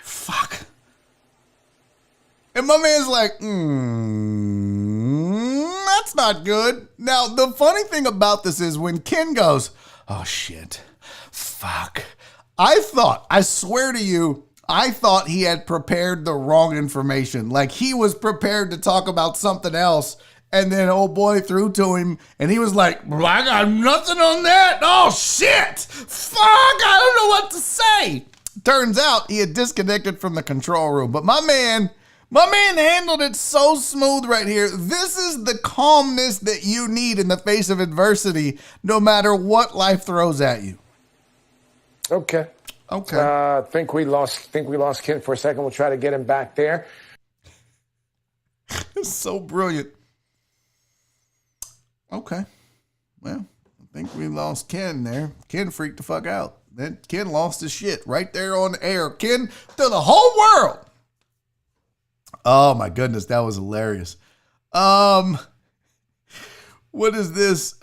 And my man's like, that's not good. Now, the funny thing about this is when Ken goes, oh, shit. Fuck. I swear to you, I thought he had prepared the wrong information. Like he was prepared to talk about something else. And then old boy threw to him and he was like, I got nothing on that. Oh shit. Fuck. I don't know what to say. Turns out he had disconnected from the control room. But my man handled it so smooth right here. This is the calmness that you need in the face of adversity, no matter what life throws at you. Okay. I think we lost Ken for a second. We'll try to get him back there. It's so brilliant. Okay. Well, I think we lost Ken there. Ken freaked the fuck out. Then Ken lost his shit right there on the air. Ken to the whole world. Oh my goodness, that was hilarious. What is this?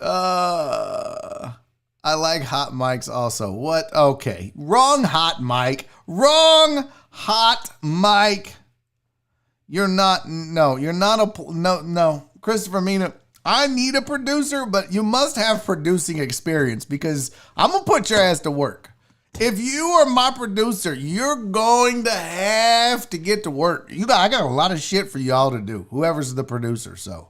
I like hot mics also. What? Okay. Wrong hot mic. No. You're not Christopher Mina. I need a producer, but you must have producing experience because I'm going to put your ass to work. If you are my producer, you're going to have to get to work. I got a lot of shit for y'all to do, whoever's the producer. So,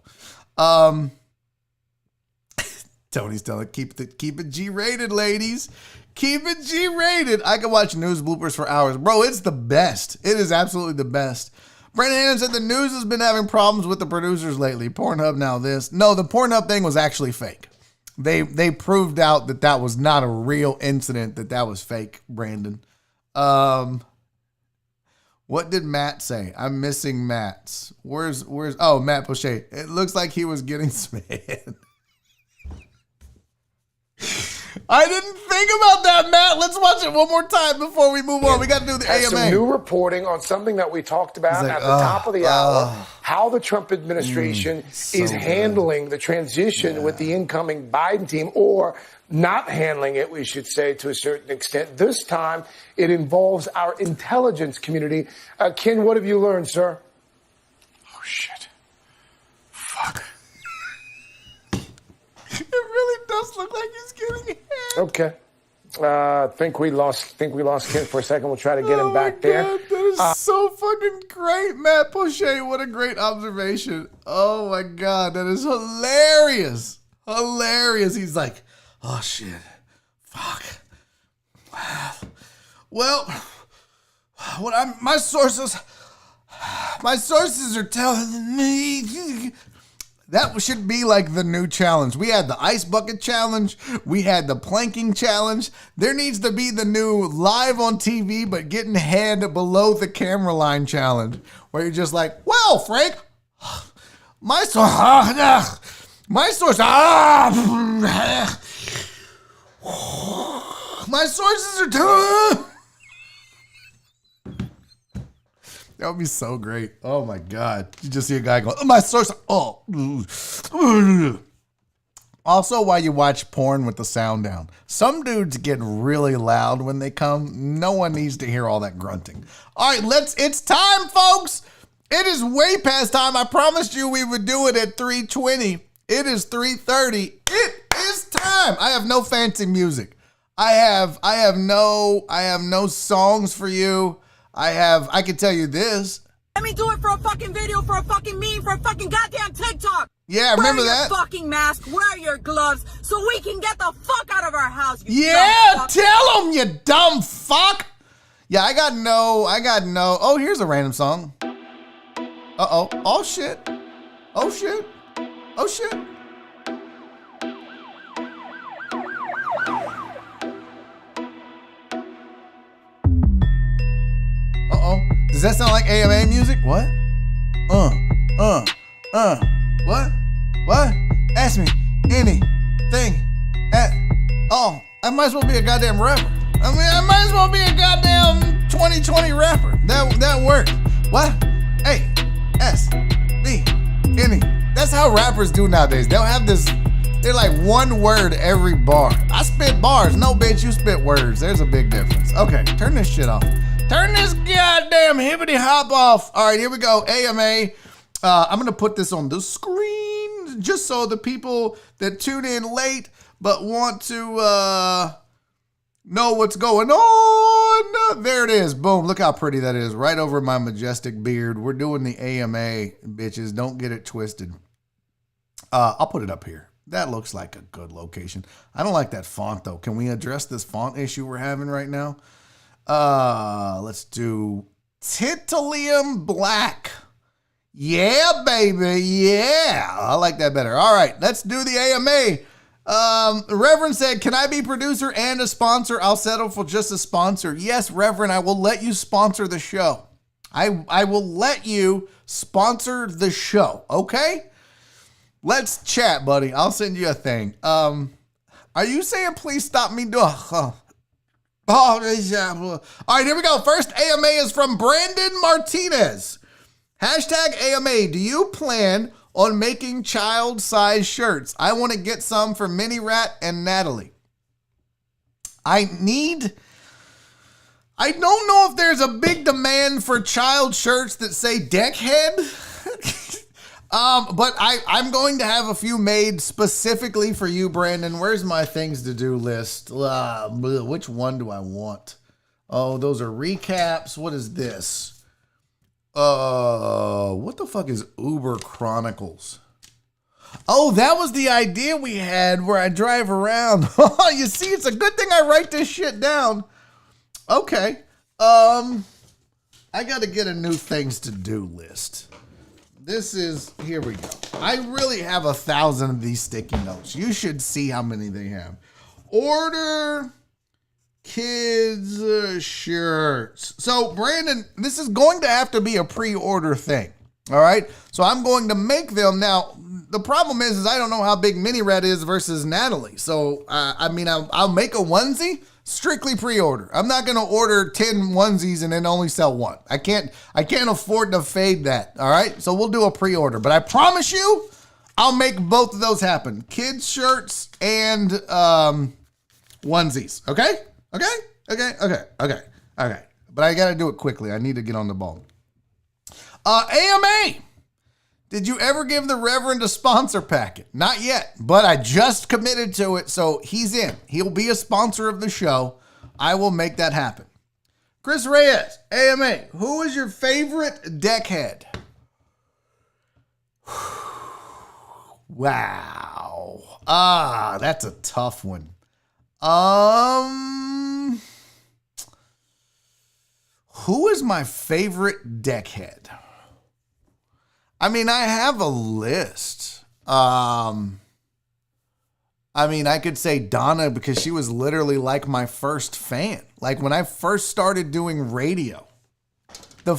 Tony's telling keep it G-rated, ladies. Keep it G-rated. I can watch news bloopers for hours. Bro, it's the best. It is absolutely the best. Brandon Hannon said the news has been having problems with the producers lately. Pornhub now this. No, the Pornhub thing was actually fake. They proved out that was not a real incident, that was fake, Brandon. What did Matt say? I'm missing Matt's. Where's Matt Poche. It looks like he was getting smacked. I didn't think about that, Matt. Let's watch it one more time before we move on. We got to do the has AMA. Some new reporting on something that we talked about at the top of the hour, how the Trump administration is handling the transition with the incoming Biden team, or not handling it, we should say, to a certain extent. This time, it involves our intelligence community. Ken, what have you learned, sir? Oh, shit. Fuck. It really does look like he's getting hit. Okay. Think we lost Ken for a second. We'll try to get him back there. That is so fucking great, Matt Poche. What a great observation. Oh my God, that is hilarious. Hilarious. He's like, oh shit. Fuck. Well, my sources are telling me that should be like the new challenge. We had the ice bucket challenge. We had the planking challenge. There needs to be the new live on TV, but getting head below the camera line challenge, where you're just like, well, Frank, my sources are telling. That would be so great. Oh my God. You just see a guy go, oh, my source. Oh. Also, while you watch porn with the sound down, some dudes get really loud when they come. No one needs to hear all that grunting. All right, it's time, folks. It is way past time. I promised you we would do it at 3:20. It is 3:30. It is time. I have no fancy music. I have no songs for you. I can tell you this. Let me do it for a fucking video, for a fucking meme, for a fucking goddamn TikTok. Yeah, remember that? Wear your fucking mask, wear your gloves, so we can get the fuck out of our house. Yeah, tell them, you dumb fuck. Yeah, I got no. Oh, here's a random song. Uh-oh. Oh, shit. Oh, shit. Oh, shit. Uh-oh. Does that sound like AMA music? What? What? Ask me anything at all. I might as well be a goddamn rapper. I mean, I might as well be a goddamn 2020 rapper. That worked. What? A, S, B, any. That's how rappers do nowadays. They'll have this, they're like one word every bar. I spit bars. No, bitch, you spit words. There's a big difference. Okay, turn this shit off. Turn this goddamn hippity hop off. All right, here we go. AMA. I'm going to put this on the screen just so the people that tune in late but want to know what's going on. There it is. Boom. Look how pretty that is. Right over my majestic beard. We're doing the AMA, bitches. Don't get it twisted. I'll put it up here. That looks like a good location. I don't like that font, though. Can we address this font issue we're having right now? Let's do Titanium Black. Yeah, baby. Yeah. I like that better. All right. Let's do the AMA. Reverend said, can I be producer and a sponsor? I'll settle for just a sponsor. Yes, Reverend, I will let you sponsor the show. I will let you sponsor the show. Okay? Let's chat, buddy. I'll send you a thing. Are you saying please stop me doing... All right, here we go. First AMA is from Brandon Martinez. Hashtag AMA, do you plan on making child-size shirts? I want to get some for Mini Rat and Natalie. I don't know if there's a big demand for child shirts that say Deckhead. But I'm going to have a few made specifically for you, Brandon. Where's my things to do list? Which one do I want? Oh, those are recaps. What is this? What the fuck is Uber Chronicles? Oh, that was the idea we had where I drive around. You see, it's a good thing I write this shit down. Okay. I got to get a new things to do list. Here we go. I really have 1,000 of these sticky notes. You should see how many they have. Order kids shirts. So, Brandon, this is going to have to be a pre-order thing. All right? So I'm going to make them. Now, the problem is I don't know how big Mini Red is versus Natalie. So, I'll make a onesie, strictly pre-order. I'm not going to order 10 onesies and then only sell one. I can't afford to fade that, all right? So we'll do a pre-order. But I promise you, I'll make both of those happen. Kids shirts and onesies, okay? Okay. But I got to do it quickly. I need to get on the ball. AMA. Did you ever give the Reverend a sponsor packet? Not yet, but I just committed to it, so he's in. He'll be a sponsor of the show. I will make that happen. Chris Reyes, AMA, who is your favorite deckhead? Wow. That's a tough one. Who is my favorite deckhead? I mean, I have a list. I could say Donna because she was literally like my first fan. Like when I first started doing radio, the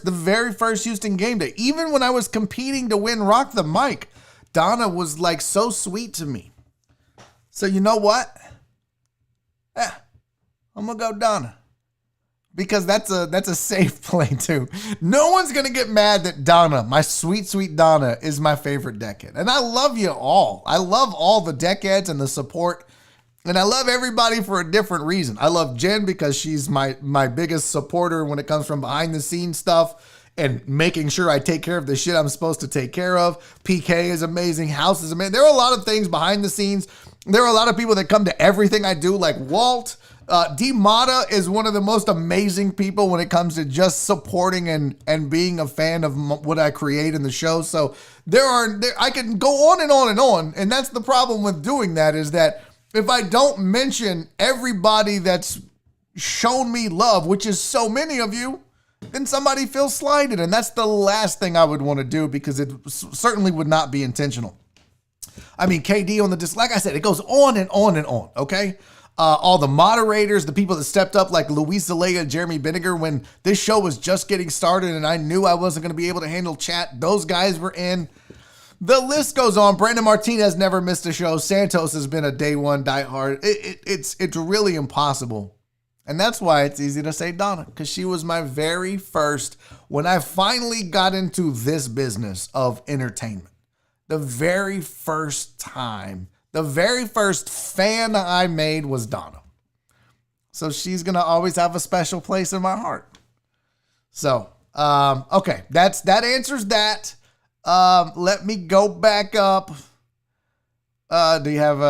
very first Houston game day, even when I was competing to win Rock the Mic, Donna was like so sweet to me. So you know what? I'm gonna go Donna. Because that's a safe play too. No one's going to get mad that Donna, my sweet, sweet Donna, is my favorite deckhead. And I love you all. I love all the deckheads and the support. And I love everybody for a different reason. I love Jen because she's my biggest supporter when it comes from behind the scenes stuff and making sure I take care of the shit I'm supposed to take care of. PK is amazing. House is amazing. There are a lot of things behind the scenes. There are a lot of people that come to everything I do, like Walt. D Mata is one of the most amazing people when it comes to just supporting and being a fan of what I create in the show. So I can go on and on and on. And that's the problem with doing that, is that if I don't mention everybody that's shown me love, which is so many of you, then somebody feels slighted. And that's the last thing I would want to do, because it certainly would not be intentional. I mean, KD on the like I said, it goes on and on and on. Okay. All the moderators, the people that stepped up like Luis Zelaya, Jeremy Vinegar, when this show was just getting started and I knew I wasn't going to be able to handle chat, those guys were in. The list goes on. Brandon Martinez never missed a show. Santos has been a day one diehard. It's really impossible. And that's why it's easy to say Donna, because she was my very first, when I finally got into this business of entertainment, the very first time. The very first fan I made was Donna. So she's going to always have a special place in my heart. So, okay, that answers that. Let me go back up. Do you have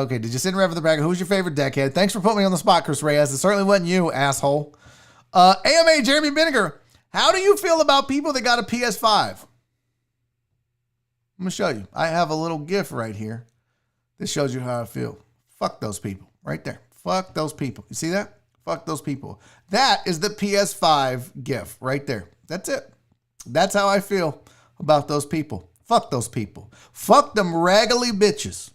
okay, did you send Rev the bracket? Who's your favorite deckhead? Thanks for putting me on the spot, Chris Reyes. It certainly wasn't you, asshole. AMA, Jeremy Vinegar. How do you feel about people that got a PS5? I'm going to show you. I have a little GIF right here. This shows you how I feel. Fuck those people right there. Fuck those people. You see that? Fuck those people. That is the PS5 GIF right there. That's it. That's how I feel about those people. Fuck those people. Fuck them raggedy bitches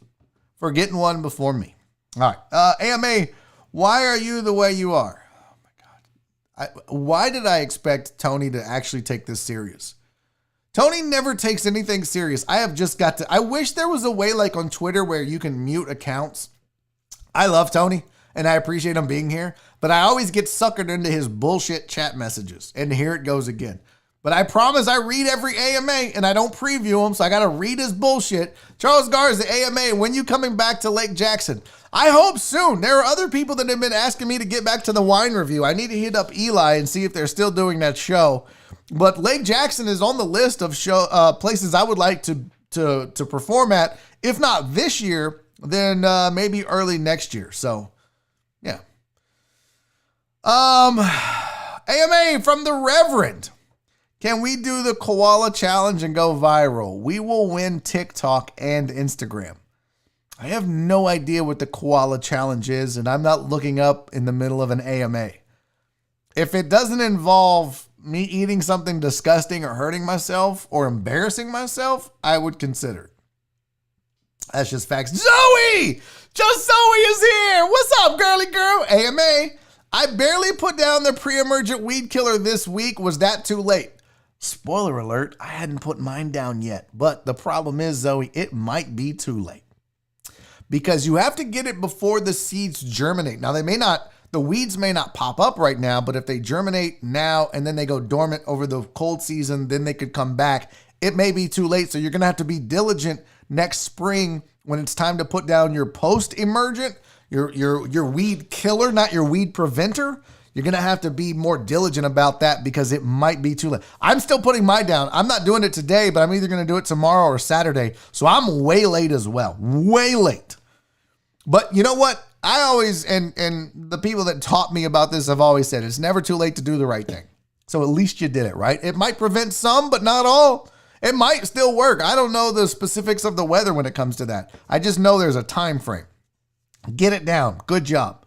for getting one before me. All right. AMA, why are you the way you are? Oh my God. Why did I expect Tony to actually take this serious? Tony never takes anything serious. I have just got to, I wish there was a way like on Twitter where you can mute accounts. I love Tony and I appreciate him being here, but I always get suckered into his bullshit chat messages. And here it goes again. But I promise I read every AMA and I don't preview them, so I got to read his bullshit. Charles Garza, AMA, when you coming back to Lake Jackson? I hope soon. There are other people that have been asking me to get back to the wine review. I need to hit up Eli and see if they're still doing that show. But Lake Jackson is on the list of places I would like to perform at. If not this year, then maybe early next year. So, yeah. AMA from the Reverend. Can we do the koala challenge and go viral? We will win TikTok and Instagram. I have no idea what the koala challenge is, and I'm not looking up in the middle of an AMA. If it doesn't involve me eating something disgusting or hurting myself or embarrassing myself, I would consider it. That's just facts. Zoe! Just Zoe is here. What's up, girly girl? AMA. I barely put down the pre-emergent weed killer this week. Was that too late? Spoiler alert, I hadn't put mine down yet. But the problem is, Zoe, it might be too late. Because you have to get it before the seeds germinate. Now, the weeds may not pop up right now, but if they germinate now and then they go dormant over the cold season, then they could come back. It may be too late. So you're going to have to be diligent next spring when it's time to put down your post-emergent, your weed killer, not your weed preventer. You're going to have to be more diligent about that because it might be too late. I'm still putting mine down. I'm not doing it today, but I'm either going to do it tomorrow or Saturday. So I'm way late as well. Way late. But you know what? I always, and the people that taught me about this have always said, it's never too late to do the right thing. So at least you did it, right? It might prevent some, but not all. It might still work. I don't know the specifics of the weather when it comes to that. I just know there's a time frame. Get it down. Good job.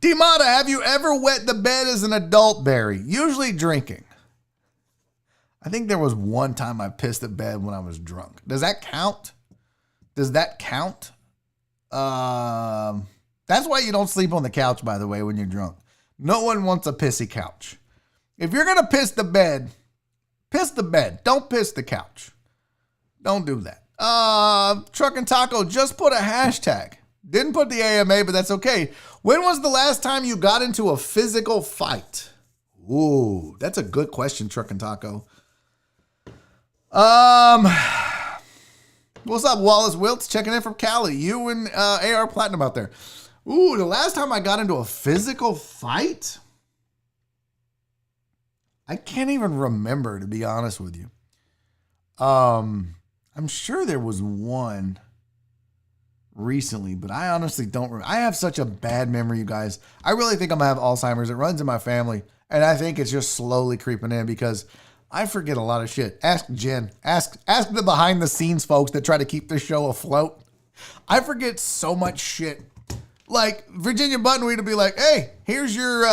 D-Mata, have you ever wet the bed as an adult, Barry? Usually drinking. I think there was one time I pissed the bed when I was drunk. Does that count? Does that count? That's why you don't sleep on the couch, by the way, when you're drunk. No one wants a pissy couch. If you're going to piss the bed. Don't piss the couch. Don't do that. Truck and Taco just put a hashtag. Didn't put the AMA, but that's okay. When was the last time you got into a physical fight? Ooh, that's a good question, Truck and Taco. What's up, Wallace Wilts? Checking in from Cali. You and AR Platinum out there. Ooh, the last time I got into a physical fight? I can't even remember, to be honest with you. I'm sure there was one recently, but I honestly don't remember. I have such a bad memory, you guys. I really think I'm going to have Alzheimer's. It runs in my family, and I think it's just slowly creeping in because I forget a lot of shit. Ask Jen. Ask the behind-the-scenes folks that try to keep this show afloat. I forget so much shit. Like, Virginia Buttonweed will be like, hey, here's your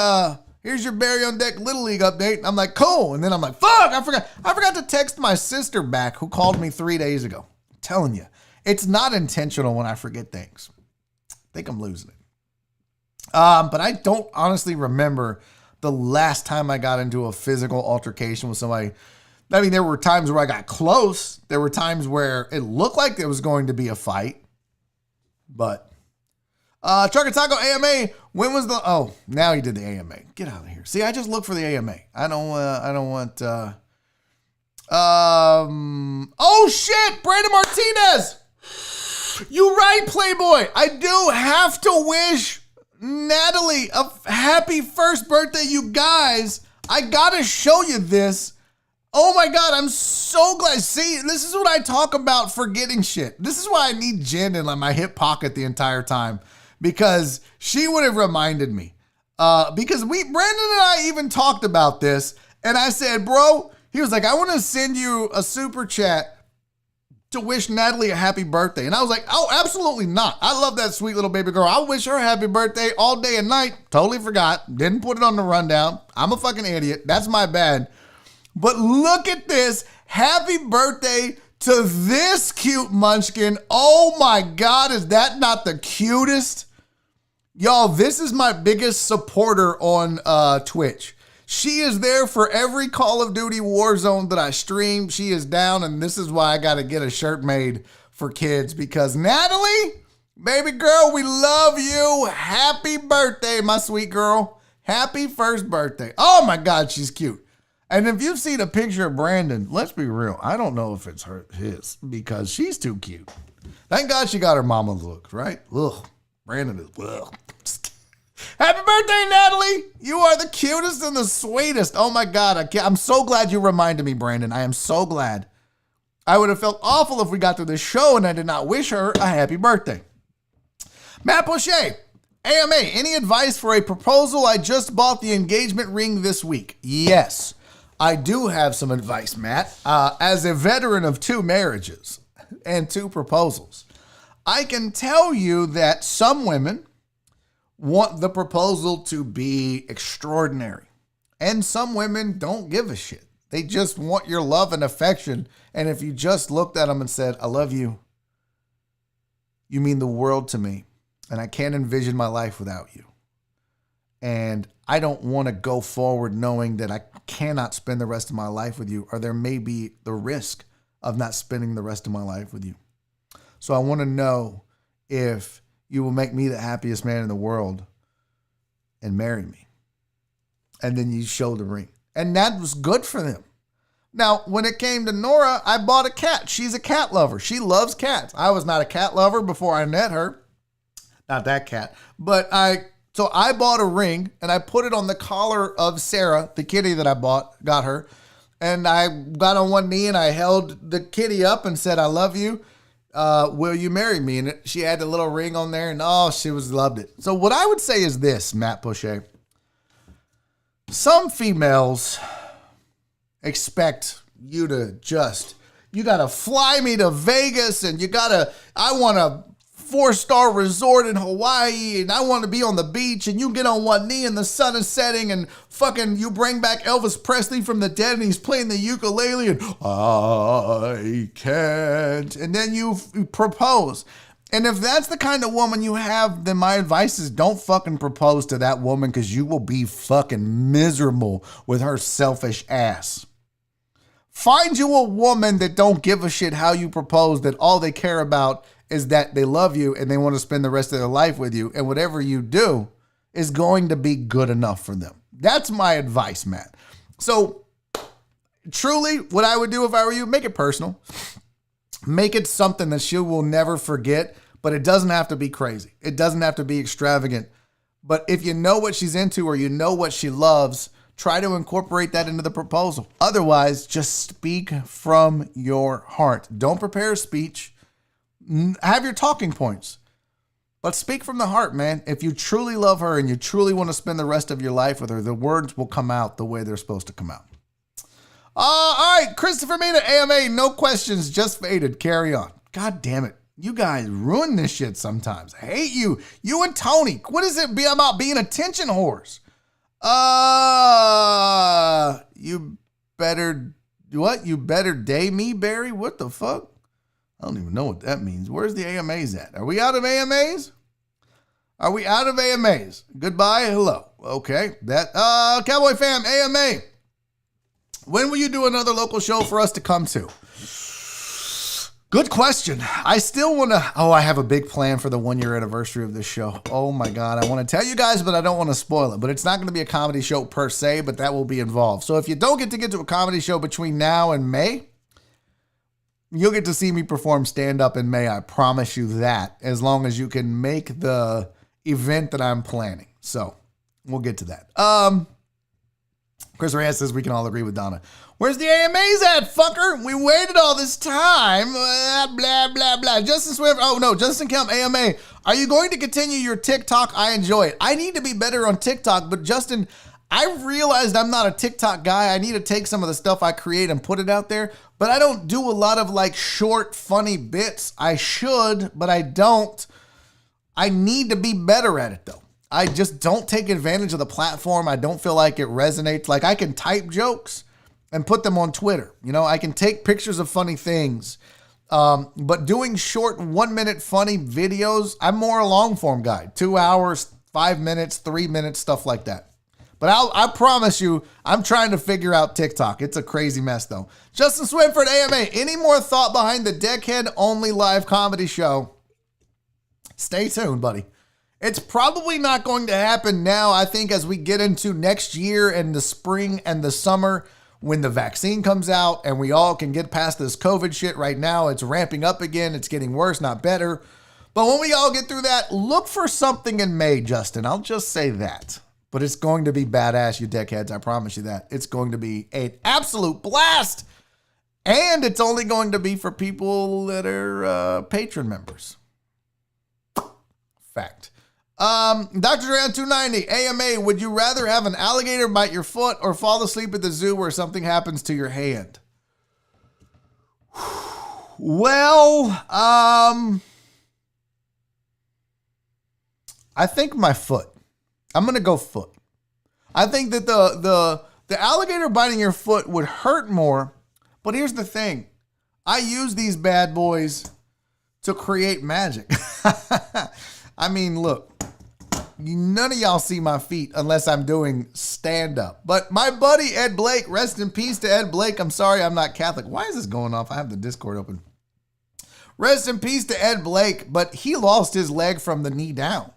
Barry on Deck Little League update. I'm like, cool. And then I'm like, fuck, I forgot to text my sister back who called me 3 days ago. I'm telling you, it's not intentional when I forget things. I think I'm losing it. But I don't honestly remember the last time I got into a physical altercation with somebody. I mean, there were times where I got close. There were times where it looked like there was going to be a fight. But Trucker Taco AMA, when was the, oh, now he did the AMA. Get out of here. See, I just look for the AMA. I don't want, oh shit, Brandon Martinez. You right, Playboy. I do have to wish Natalie a happy first birthday, you guys. I gotta show you this. Oh my God, I'm so glad. See, this is what I talk about forgetting shit. This is why I need Jen in my hip pocket the entire time. Because she would have reminded me. Because Brandon and I even talked about this. And I said, bro, he was like, I want to send you a super chat to wish Natalie a happy birthday. And I was like, oh, absolutely not. I love that sweet little baby girl. I'll wish her a happy birthday all day and night. Totally forgot. Didn't put it on the rundown. I'm a fucking idiot. That's my bad. But look at this. Happy birthday to this cute munchkin. Oh my God, is that not the cutest? Y'all, this is my biggest supporter on Twitch. She is there for every Call of Duty Warzone that I stream. She is down, and this is why I got to get a shirt made for kids, because Natalie, baby girl, we love you. Happy birthday, my sweet girl. Happy first birthday. Oh my God, she's cute. And if you've seen a picture of Brandon, let's be real. I don't know if it's his, because she's too cute. Thank God she got her mama look, right? Ugh. Brandon is, ugh. Happy birthday, Natalie. You are the cutest and the sweetest. Oh my God. I'm so glad you reminded me, Brandon. I am so glad. I would have felt awful if we got through this show and I did not wish her a happy birthday. Matt Poche, AMA, any advice for a proposal? I just bought the engagement ring this week. Yes, I do have some advice, Matt. As a veteran of 2 marriages and 2 proposals, I can tell you that some women want the proposal to be extraordinary. And some women don't give a shit. They just want your love and affection. And if you just looked at them and said, I love you, you mean the world to me. And I can't envision my life without you. And I don't want to go forward knowing that I cannot spend the rest of my life with you, or there may be the risk of not spending the rest of my life with you. So I want to know if you will make me the happiest man in the world and marry me. And then you show the ring. And that was good for them. Now, when it came to Nora, I bought a cat. She's a cat lover. She loves cats. I was not a cat lover before I met her. Not that cat. So I bought a ring and I put it on the collar of Sarah, the kitty that I got her. And I got on one knee and I held the kitty up and said, I love you. Will you marry me? And she had the little ring on there and she loved it. So what I would say is this, Matt Poche. Some females expect you to you got to fly me to Vegas and I want a 4-star resort in Hawaii and I want to be on the beach and you get on one knee and the sun is setting and fucking you bring back Elvis Presley from the dead and he's playing the ukulele and I can't. And then you propose. And if that's the kind of woman you have, then my advice is don't fucking propose to that woman because you will be fucking miserable with her selfish ass. Find you a woman that don't give a shit how you propose, that all they care about is that they love you and they want to spend the rest of their life with you. And whatever you do is going to be good enough for them. That's my advice, Matt. So truly what I would do if I were you, make it personal. Make it something that she will never forget, but it doesn't have to be crazy. It doesn't have to be extravagant. But if you know what she's into or you know what she loves, try to incorporate that into the proposal. Otherwise, just speak from your heart. Don't prepare a speech. Have your talking points, but speak from the heart, man. If you truly love her and you truly want to spend the rest of your life with her, the words will come out the way they're supposed to come out. All right, Christopher Mina, AMA, no questions, just faded. Carry on. God damn it. You guys ruin this shit sometimes. I hate you. You and Tony. What is it about being attention whores? You better day me, Barry? What the fuck? I don't even know what that means. Where's the AMAs at? Are we out of AMAs? Are we out of AMAs? Goodbye. Hello. Okay. Cowboy fam, AMA. When will you do another local show for us to come to? Good question. I still want to, I have a big plan for the 1-year anniversary of this show. Oh my God. I want to tell you guys, but I don't want to spoil it. But it's not going to be a comedy show per se, but that will be involved. So if you don't get to a comedy show between now and May, you'll get to see me perform stand-up in May. I promise you that, as long as you can make the event that I'm planning. So we'll get to that. Chris Reyes says we can all agree with Donna. Where's the AMAs at, fucker? We waited all this time. Blah, blah, blah. Justin Swift. Oh, no. Justin Kemp, AMA. Are you going to continue your TikTok? I enjoy it. I need to be better on TikTok, but Justin, I realized I'm not a TikTok guy. I need to take some of the stuff I create and put it out there, but I don't do a lot of like short, funny bits. I should, but I don't. I need to be better at it though. I just don't take advantage of the platform. I don't feel like it resonates. Like I can type jokes and put them on Twitter. You know, I can take pictures of funny things. But doing short 1-minute funny videos, I'm more a long form guy. 2 hours, 5 minutes, 3 minutes, stuff like that. But I promise you, I'm trying to figure out TikTok. It's a crazy mess though. Justin Swinford, AMA, any more thought behind the Deckhead only live comedy show? Stay tuned, buddy. It's probably not going to happen now. I think as we get into next year and the spring and the summer, when the vaccine comes out and we all can get past this COVID shit. Right now, it's ramping up again. It's getting worse, not better. But when we all get through that, look for something in May, Justin. I'll just say that. But it's going to be badass, you deckheads. I promise you that. It's going to be an absolute blast. And it's only going to be for people that are patron members. Fact. Dr. Dre on 290, AMA, would you rather have an alligator bite your foot or fall asleep at the zoo where something happens to your hand? Well, I think my foot. I'm going to go foot. I think that the alligator biting your foot would hurt more, but here's the thing. I use these bad boys to create magic. I mean, look. none of y'all see my feet unless I'm doing stand-up. But my buddy Ed Blake, rest in peace to Ed Blake. I'm sorry I'm not Catholic. Why is this going off? I have the Discord open. Rest in peace to Ed Blake, but he lost his leg from the knee down.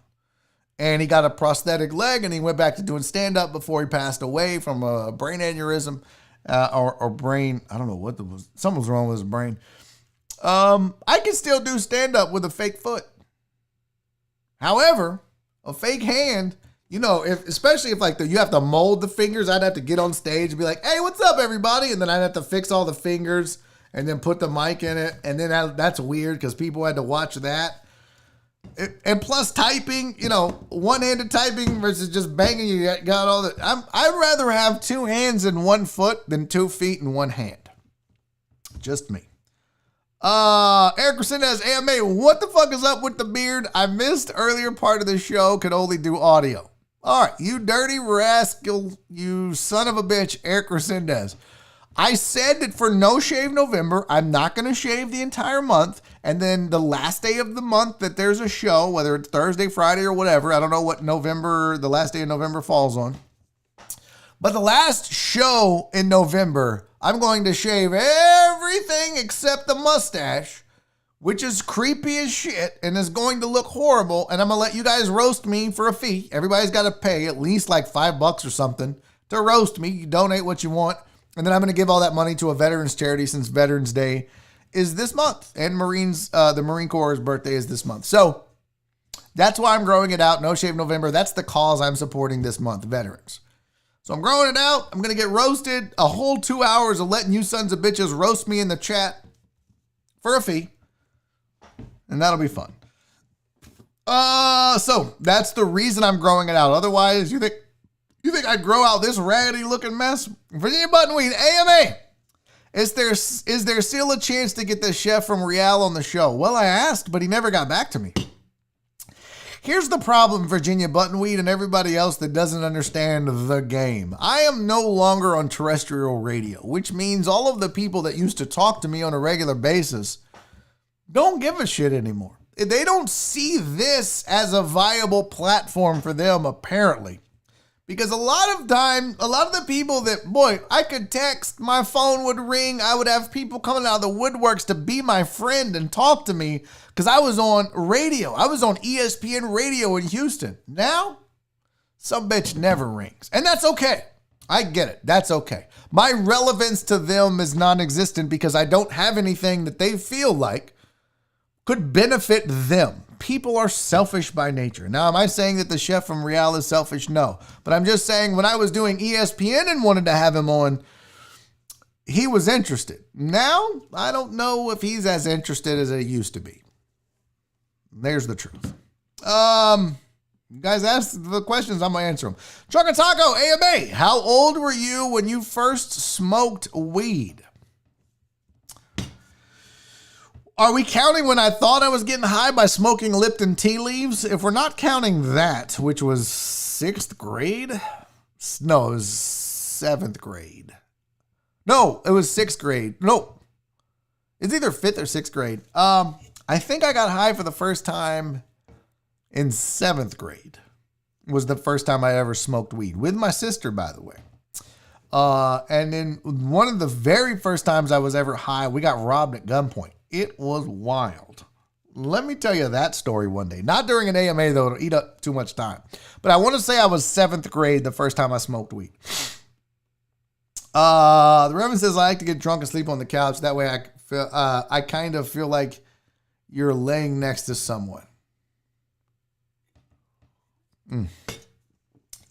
And he got a prosthetic leg, and he went back to doing stand-up before he passed away from a brain aneurysm or brain. I don't know what was. Something was wrong with his brain. I can still do stand-up with a fake foot. However, a fake hand, especially if like you have to mold the fingers, I'd have to get on stage and be like, hey, what's up, everybody? And then I'd have to fix all the fingers and then put the mic in it. And then that's weird because people had to watch that. And plus typing, one-handed typing versus just banging, you got all that. I'd rather have 2 hands and 1 foot than 2 feet and 1 hand. Just me. Eric Resendez, AMA, what the fuck is up with the beard? I missed earlier part of the show, could only do audio. All right, you dirty rascal, you son of a bitch, Eric Resendez. I said that for No Shave November, I'm not going to shave the entire month. And then the last day of the month that there's a show, whether it's Thursday, Friday, or whatever, I don't know what the last day of November falls on. But the last show in November, I'm going to shave everything except the mustache, which is creepy as shit and is going to look horrible. And I'm going to let you guys roast me for a fee. Everybody's got to pay at least like $5 or something to roast me. You donate what you want. And then I'm going to give all that money to a veterans charity since Veterans Day is this month. And the Marine Corps' birthday is this month. So that's why I'm growing it out. No Shave November. That's the cause I'm supporting this month, veterans. So I'm growing it out. I'm going to get roasted a whole 2 hours of letting you sons of bitches roast me in the chat for a fee. And that'll be fun. So that's the reason I'm growing it out. Otherwise, you think I'd grow out this raggedy looking mess? Virginia Buttonweed, AMA. Is there still a chance to get the chef from Real on the show? Well, I asked, but he never got back to me. Here's the problem, Virginia Buttonweed and everybody else that doesn't understand the game. I am no longer on terrestrial radio, which means all of the people that used to talk to me on a regular basis don't give a shit anymore. They don't see this as a viable platform for them, apparently. Because a lot of the people that, I could text, my phone would ring, I would have people coming out of the woodworks to be my friend and talk to me because I was on radio. I was on ESPN radio in Houston. Now, some bitch never rings. And that's okay. I get it. That's okay. My relevance to them is non-existent because I don't have anything that they feel like could benefit them. People are selfish by nature. Now, am I saying that the chef from Real is selfish? No. But I'm just saying when I was doing ESPN and wanted to have him on, he was interested. Now, I don't know if he's as interested as he used to be. There's the truth. You guys ask the questions, I'm going to answer them. Trucker Taco, AMA, how old were you when you first smoked weed? Are we counting when I thought I was getting high by smoking Lipton tea leaves? If we're not counting that, which was 6th grade. No, it was 7th grade. No, it was 6th grade. No, it's either 5th or 6th grade. I think I got high for the first time in 7th grade. Was the first time I ever smoked weed with my sister, by the way. And then one of the very first times I was ever high, we got robbed at gunpoint. It was wild. Let me tell you that story one day. Not during an AMA, though. It'll eat up too much time. But I want to say I was 7th grade the first time I smoked weed. The Reverend says, I like to get drunk and sleep on the couch. That way I kind of feel like you're laying next to someone.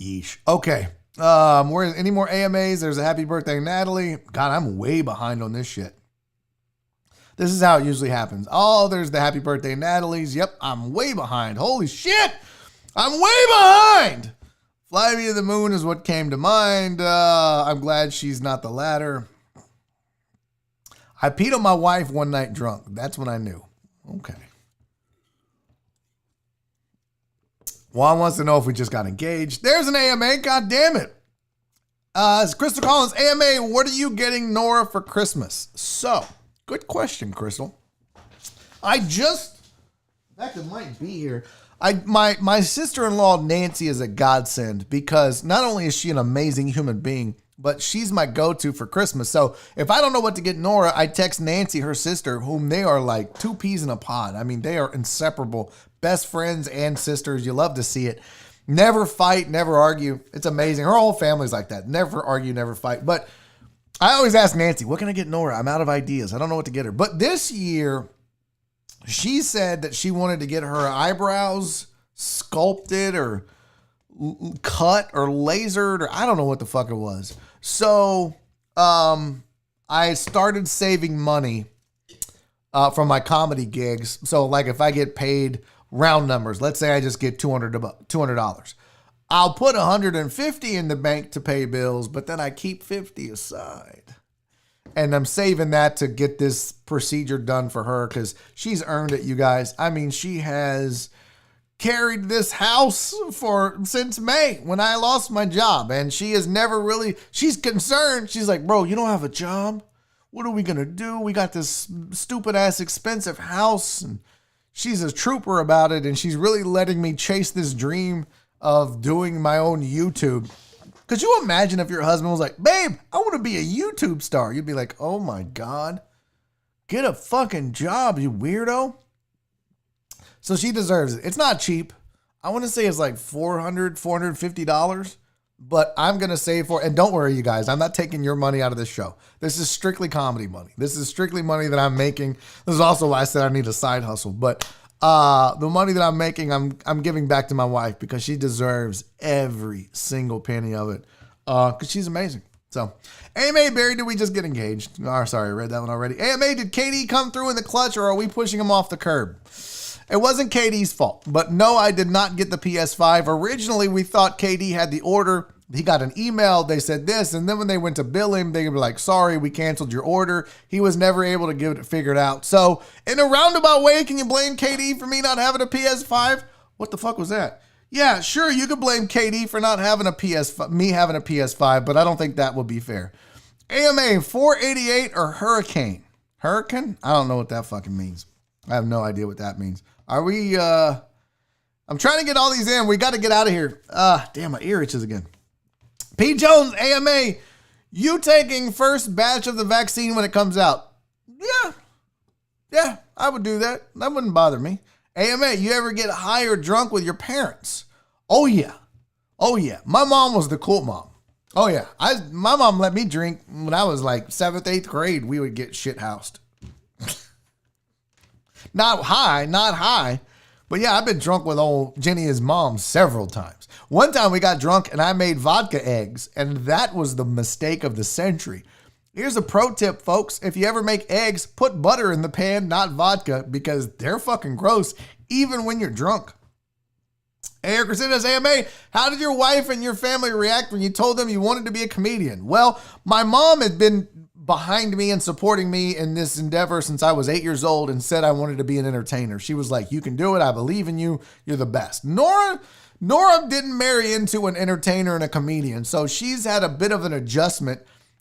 Yeesh. Okay. Any more AMAs? There's a happy birthday, Natalie. God, I'm way behind on this shit. This is how it usually happens. Oh, there's the happy birthday, Natalie's. Yep, I'm way behind. Holy shit. I'm way behind. Fly Me to the Moon is what came to mind. I'm glad she's not the latter. I peed on my wife one night drunk. That's when I knew. Okay. Juan wants to know if we just got engaged. There's an AMA. God damn it. It's Crystal Collins. AMA, what are you getting Nora for Christmas? So, good question, Crystal. In fact, it might be here. My sister-in-law Nancy is a godsend because not only is she an amazing human being, but she's my go-to for Christmas. So if I don't know what to get Nora, I text Nancy, her sister, whom they are like two peas in a pod. I mean, they are inseparable, best friends and sisters. You love to see it. Never fight, never argue. It's amazing. Her whole family's like that. Never argue, never fight. But I always ask Nancy, what can I get Nora? I'm out of ideas. I don't know what to get her. But this year, she said that she wanted to get her eyebrows sculpted or cut or lasered, or I don't know what the fuck it was. So I started saving money from my comedy gigs. So like if I get paid round numbers, let's say I just get $200. I'll put $150 in the bank to pay bills, but then I keep $50 aside. And I'm saving that to get this procedure done for her because she's earned it, you guys. I mean, she has carried this house since May when I lost my job. And she has never really, she's concerned. She's like, bro, you don't have a job? What are we going to do? We got this stupid ass expensive house. And she's a trooper about it. And she's really letting me chase this dream of doing my own YouTube. Could you imagine if your husband was like, babe, I want to be a YouTube star? You'd be like, oh my God, get a fucking job, you weirdo. So she deserves it. It's not cheap. I want to say it's like $450, but I'm going to save for it. And don't worry, you guys, I'm not taking your money out of this show. This is strictly comedy money. This is strictly money that I'm making. This is also why I said I need a side hustle. But the money that I'm making, I'm giving back to my wife because she deserves every single penny of it because she's amazing. So, AMA, Barry, did we just get engaged? Oh, sorry, I read that one already. AMA, did KD come through in the clutch or are we pushing him off the curb? It wasn't KD's fault, but no, I did not get the PS5. Originally, we thought KD had the order. He got an email. They said this. And then when they went to bill him, they were like, sorry, we canceled your order. He was never able to get it figured out. So in a roundabout way, can you blame KD for me not having a PS5? What the fuck was that? Yeah, sure. You could blame KD for not having a PS5, me having a PS5, but I don't think that would be fair. AMA 488 or Hurricane? Hurricane? I don't know what that fucking means. I have no idea what that means. Are we, I'm trying to get all these in. We got to get out of here. Damn, my ear itches again. P. Jones, AMA, you taking first batch of the vaccine when it comes out? Yeah, I would do that. That wouldn't bother me. AMA, you ever get high or drunk with your parents? Oh, yeah. My mom was the cool mom. Oh, yeah. My mom let me drink when I was like 7th, 8th grade. We would get shit housed. Not high. But yeah, I've been drunk with old Jenny's mom several times. One time we got drunk and I made vodka eggs, and that was the mistake of the century. Here's a pro tip, folks. If you ever make eggs, put butter in the pan, not vodka, because they're fucking gross, even when you're drunk. Hey, Christina's AMA, how did your wife and your family react when you told them you wanted to be a comedian? Well, my mom had been behind me and supporting me in this endeavor since I was 8 years old and said I wanted to be an entertainer. She was like, you can do it. I believe in you. You're the best. Nora didn't marry into an entertainer and a comedian, so she's had a bit of an adjustment,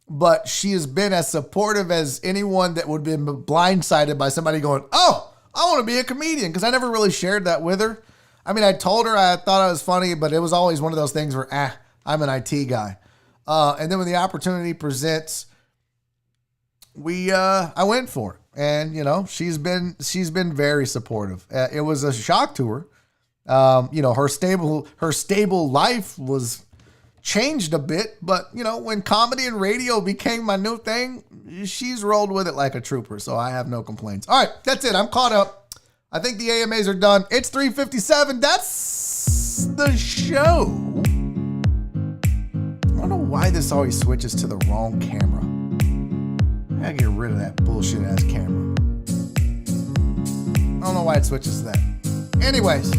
but she has been as supportive as anyone that would have been blindsided by somebody going, oh, I want to be a comedian, because I never really shared that with her. I mean, I told her I thought I was funny, but it was always one of those things where, I'm an IT guy. And then when the opportunity presents, I went for it. And, you know, she's been very supportive. It was a shock to her. You know, her stable life was changed a bit, but you know, when comedy and radio became my new thing, she's rolled with it like a trooper. So I have no complaints. All right, that's it. I'm caught up. I think the AMAs are done. It's 3:57. That's the show. I don't know why this always switches to the wrong camera. I gotta get rid of that bullshit ass camera. I don't know why it switches to that. Anyways.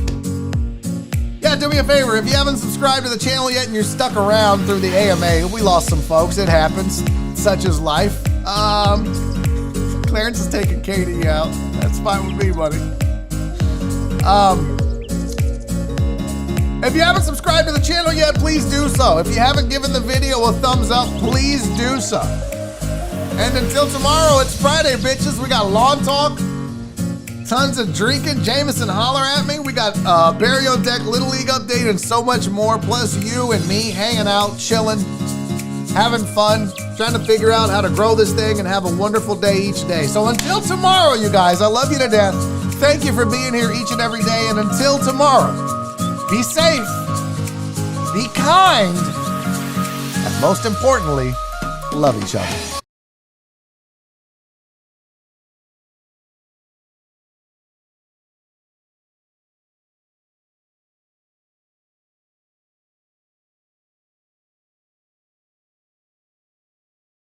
Yeah, do me a favor. If you haven't subscribed to the channel yet and you're stuck around through the AMA, we lost some folks. It happens. Such is life. Clarence is taking Katie out. That's fine with me, buddy. If you haven't subscribed to the channel yet, please do so. If you haven't given the video a thumbs up, please do so. And until tomorrow, it's Friday, bitches. We got Lawn Talk. Tons of drinking. Jameson, holler at me. We got Barry on Deck, Little League update, and so much more. Plus you and me hanging out, chilling, having fun, trying to figure out how to grow this thing and have a wonderful day each day. So until tomorrow, you guys, I love you to death. Thank you for being here each and every day. And until tomorrow, be safe, be kind, and most importantly, love each other.